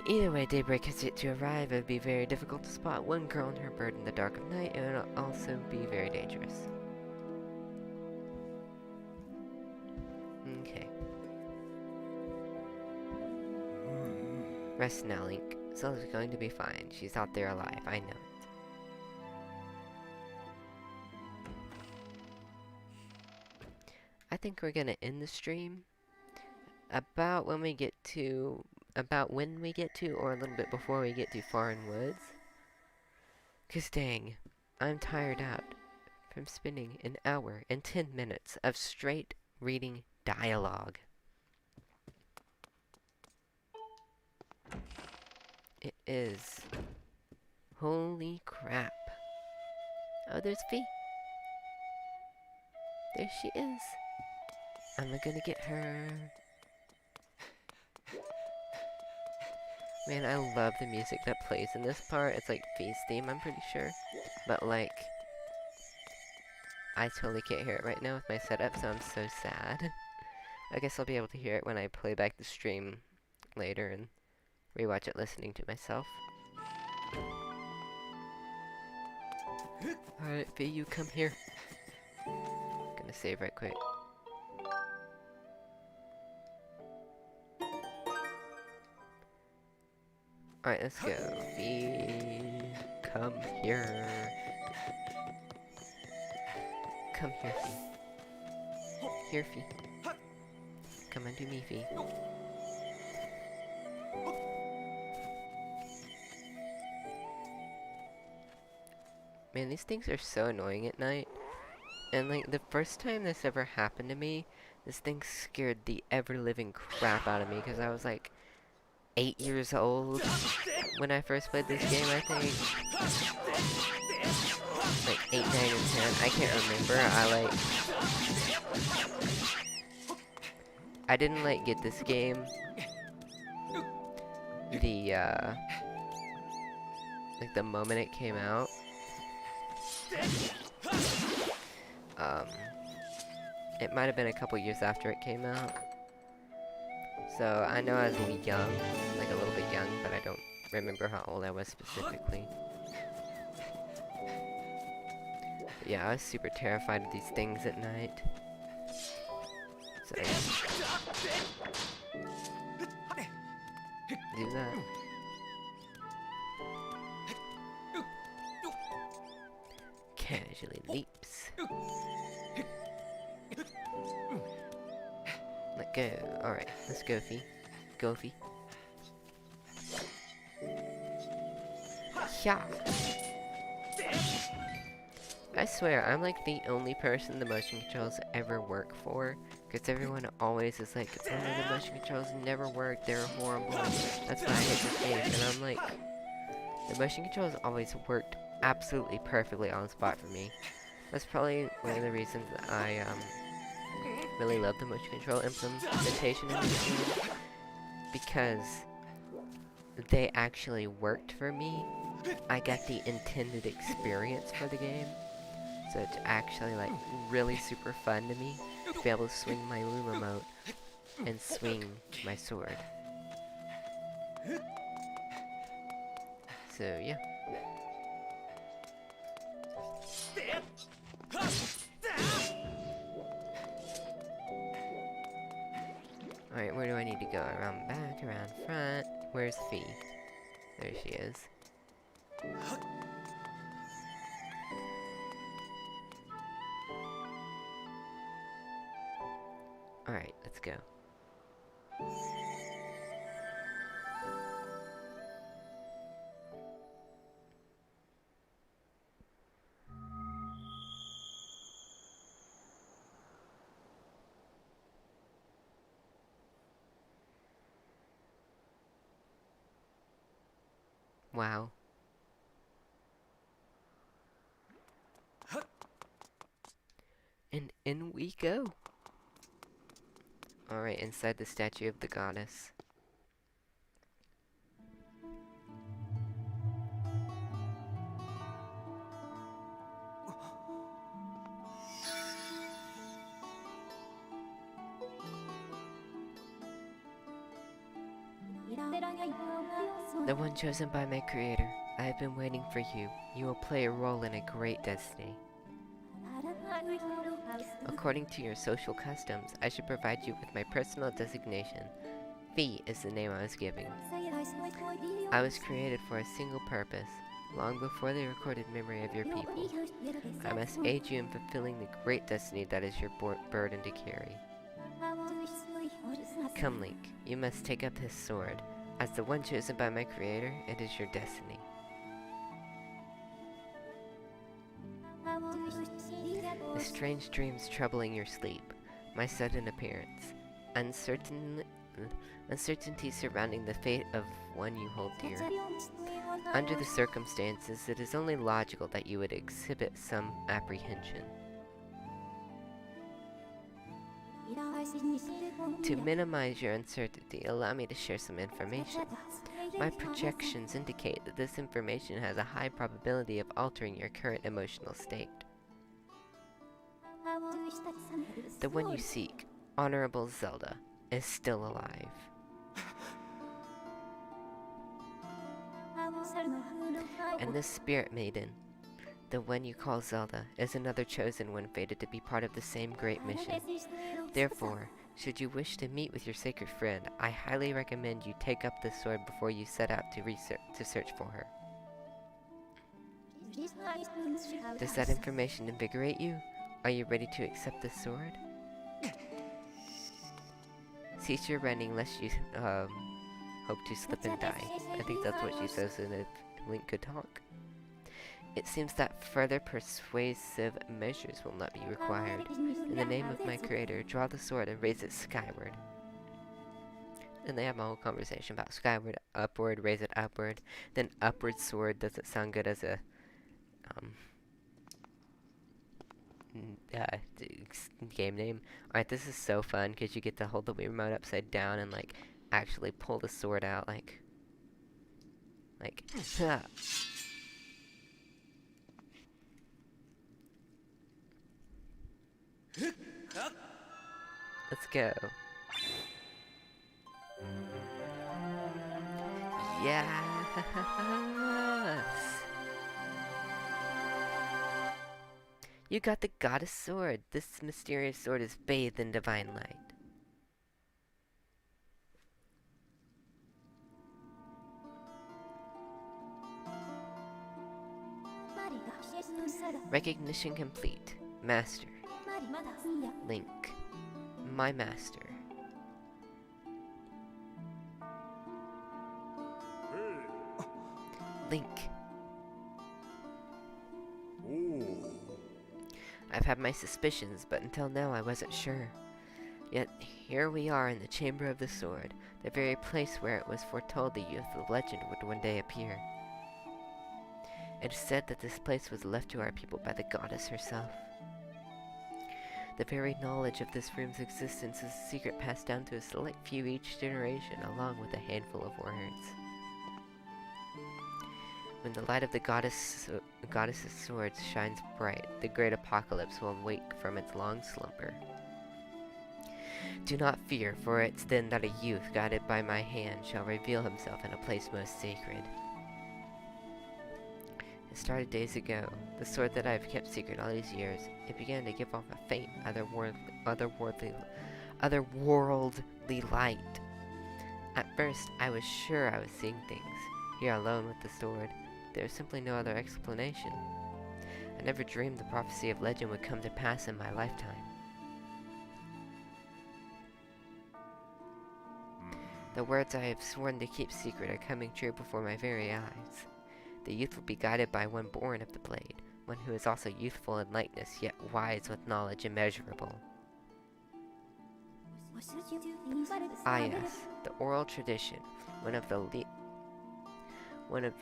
Either way, daybreak has yet to arrive. It would be very difficult to spot one girl and her bird in the dark of night. It would also be very dangerous. Okay. Rest now, Link. Zelda's going to be fine. She's out there alive. I know it. I think we're gonna end the stream about when we get to, or a little bit before we get to Foreign Woods. 'Cause dang, I'm tired out from spending an hour and 10 minutes of straight reading dialogue. It is. Holy crap. Oh, there's Fee. There she is. I'm gonna get her. Man, I love the music that plays in this part. It's like Fee's theme, I'm pretty sure. But like, I totally can't hear it right now with my setup, so I'm so sad. I guess I'll be able to hear it when I play back the stream later and rewatch it listening to myself. Alright, Fee, you come here. Gonna save right quick. Alright, let's go. Fee, come here. Come here, Fee. Here, Fee. Come unto me, Fee. Man, these things are so annoying at night. And like, the first time this ever happened to me, this thing scared the ever-living crap out of me, because I was like 8 years old when I first played this game, I think. Like 8, 9, and 10. I can't remember. I didn't like get this game like the moment it came out. It might have been a couple years after it came out. So I know I was young, like a little bit young, but I don't remember how old I was specifically. But yeah, I was super terrified of these things at night. So yeah. Do that. Casually leaps. Let go. Alright, let's go, Fee. Go, Fee. Yeah. I swear, I'm like the only person the motion controls ever work for. Because everyone always is like, oh, the motion controls never work, they're horrible. That's why I hate this game. And I'm like, the motion controls always worked absolutely perfectly on the spot for me. That's probably one of the reasons that I really love the motion control implementation in this game. Because they actually worked for me. I got the intended experience for the game. So it's actually like really super fun to me to be able to swing my Wii remote and swing my sword. So yeah. Alright, where do I need to go? Around back, around front. Where's Fee? There she is. Alright, let's go. Wow. And in we go. Alright, inside the statue of the goddess. The one chosen by my creator. I have been waiting for you. You will play a role in a great destiny. According to your social customs, I should provide you with my personal designation. Fee is the name I was given. I was created for a single purpose, long before the recorded memory of your people. I must aid you in fulfilling the great destiny that is your burden to carry. Come, Link, you must take up this sword. As the one chosen by my creator, it is your destiny. The strange dreams troubling your sleep, my sudden appearance, uncertainty surrounding the fate of one you hold dear. Under the circumstances, it is only logical that you would exhibit some apprehension. To minimize your uncertainty, allow me to share some information. My projections indicate that this information has a high probability of altering your current emotional state. The one you seek, Honorable Zelda, is still alive. And this spirit maiden, the one you call Zelda, is another chosen one fated to be part of the same great mission. Therefore, should you wish to meet with your sacred friend, I highly recommend you take up this sword before you set out to search for her. Does that information invigorate you? Are you ready to accept this sword? Cease your running lest you hope to slip and die. I think that's what she says in if Link could talk. It seems that further persuasive measures will not be required. In the name of my creator, draw the sword and raise it skyward. And they have a whole conversation about skyward, upward, raise it upward. Then upward sword doesn't sound good as a game name. Alright, this is so fun because you get to hold the Wii remote upside down and like actually pull the sword out like Let's go. Yes! You got the goddess sword. This mysterious sword is bathed in divine light. Recognition complete. Master. Link. My master. Link. I've had my suspicions, but until now I wasn't sure. Yet here we are in the Chamber of the Sword, the very place where it was foretold the youth of legend would one day appear. It is said that this place was left to our people by the goddess herself. The very knowledge of this room's existence is a secret passed down to a select few each generation, along with a handful of words. When the light of the goddess's swords shines bright, the great apocalypse will awake from its long slumber. Do not fear, for it's then that a youth, guided by my hand, shall reveal himself in a place most sacred. It started days ago. The sword that I have kept secret all these years, it began to give off a faint, otherworldly light. At first, I was sure I was seeing things. Here alone with the sword, there is simply no other explanation. I never dreamed the prophecy of legend would come to pass in my lifetime. The words I have sworn to keep secret are coming true before my very eyes. The youth will be guided by one born of the blade, one who is also youthful in lightness, yet wise with knowledge immeasurable. Ah yes, the oral tradition, one of the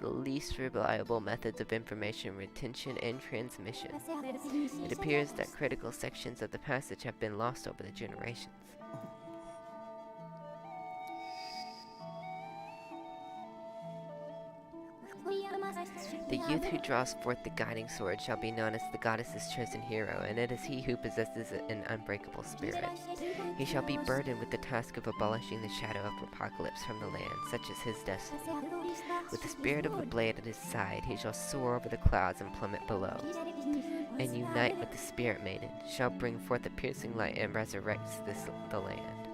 least reliable methods of information retention and transmission. It appears that critical sections of the passage have been lost over the generations. The youth who draws forth the guiding sword shall be known as the goddess's chosen hero, and it is he who possesses an unbreakable spirit. He shall be burdened with the task of abolishing the shadow of apocalypse from the land, such as his destiny. With the spirit of the blade at his side, he shall soar over the clouds and plummet below, and unite with the spirit maiden, shall bring forth a piercing light and resurrect the land.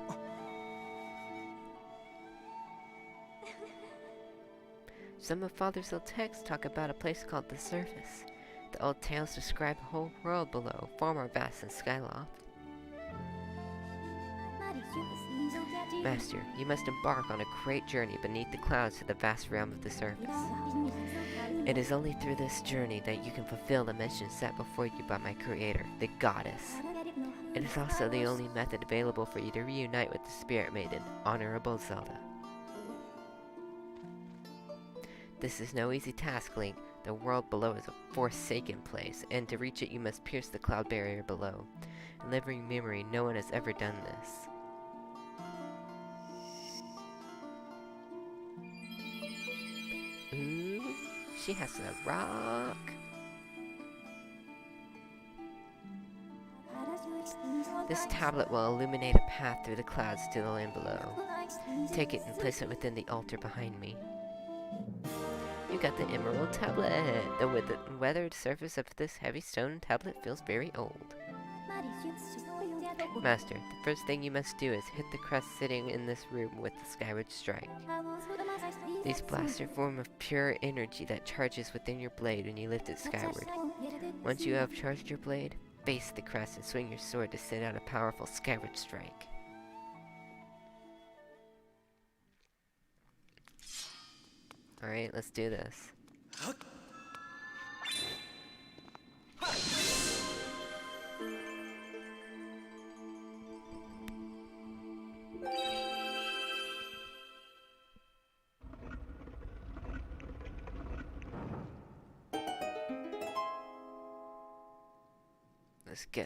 Some of Father's old texts talk about a place called the Surface. The old tales describe a whole world below, far more vast than Skyloft. Master, you must embark on a great journey beneath the clouds to the vast realm of the surface. It is only through this journey that you can fulfill the mission set before you by my creator, the goddess. It is also the only method available for you to reunite with the spirit maiden, Honorable Zelda. This is no easy task, Link. The world below is a forsaken place, and to reach it you must pierce the cloud barrier below. In living memory, no one has ever done this. Ooh, she has a rock. This tablet will illuminate a path through the clouds to the land below. Take it and place it within the altar behind me. You got the emerald tablet. The weathered surface of this heavy stone tablet feels very old. Master, the first thing you must do is hit the crest sitting in this room with the skyward strike. These blasts are a form of pure energy that charges within your blade when you lift it skyward. Once you have charged your blade, face the crest and swing your sword to send out a powerful skyward strike. Alright, let's do this. Let's go.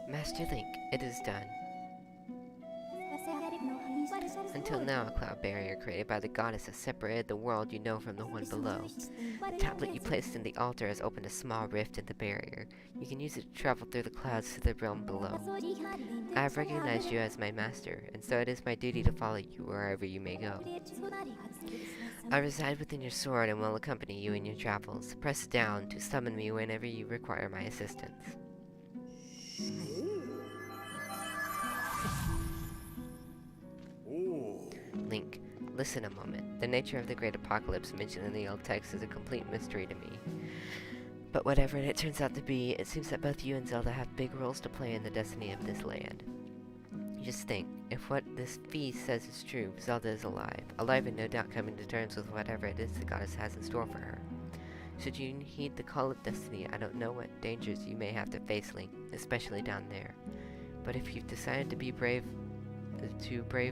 Master Link, it is done. Until now, a cloud barrier created by the goddess has separated the world you know from the one below. The tablet you placed in the altar has opened a small rift in the barrier. You can use it to travel through the clouds to the realm below. I have recognized you as my master, and so it is my duty to follow you wherever you may go. I reside within your sword and will accompany you in your travels. Press down to summon me whenever you require my assistance. Link, listen a moment. The nature of the great apocalypse mentioned in the old text is a complete mystery to me. But whatever it turns out to be, it seems that both you and Zelda have big roles to play in the destiny of this land. Just think, if what this feast says is true, Zelda is alive. Alive and no doubt coming to terms with whatever it is the goddess has in store for her. Should you heed the call of destiny, I don't know what dangers you may have to face, Link, especially down there. But if you've decided to brave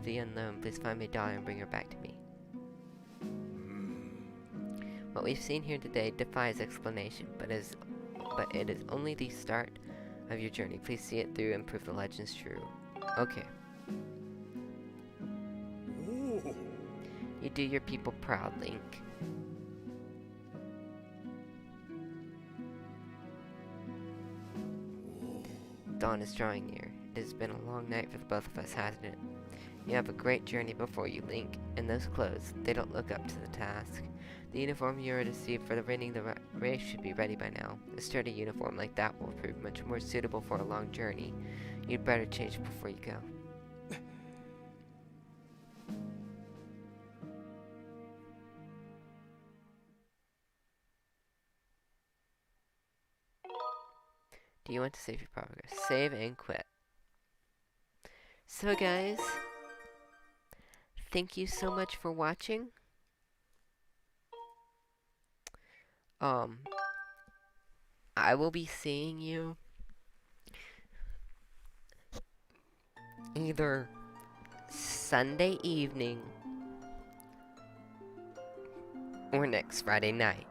the unknown, please find my daughter and bring her back to me. What we've seen here today defies explanation, but it is only the start of your journey. Please see it through and prove the legend's true. Okay. You do your people proud, Link. Dawn is drawing near. It has been a long night for the both of us, hasn't it? You have a great journey before you, Link, and those clothes, they don't look up to the task. The uniform you are to see for winning the race should be ready by now. A sturdy uniform like that will prove much more suitable for a long journey. You'd better change before you go. Do you want to save your progress? Save and quit. So guys, thank you so much for watching. I will be seeing you either Sunday evening or next Friday night.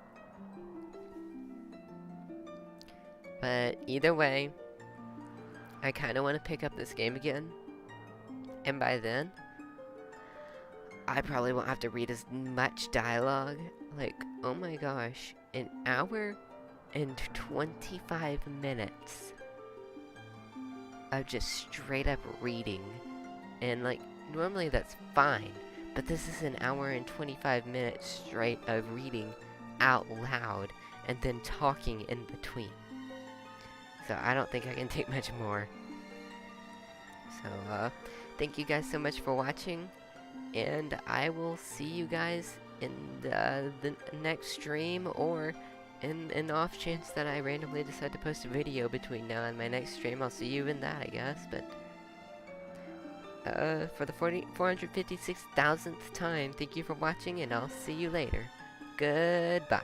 But either way, I kind of want to pick up this game again. And by then, I probably won't have to read as much dialogue. Like, oh my gosh, an hour and 25 minutes of just straight up reading. And like, normally that's fine, but this is an hour and 25 minutes straight of reading out loud and then talking in between. So I don't think I can take much more. So, thank you guys so much for watching, and I will see you guys in the next stream, or in an off chance that I randomly decide to post a video between now and my next stream. I'll see you in that, I guess. But for the 456,000th time, thank you for watching, and I'll see you later. Goodbye.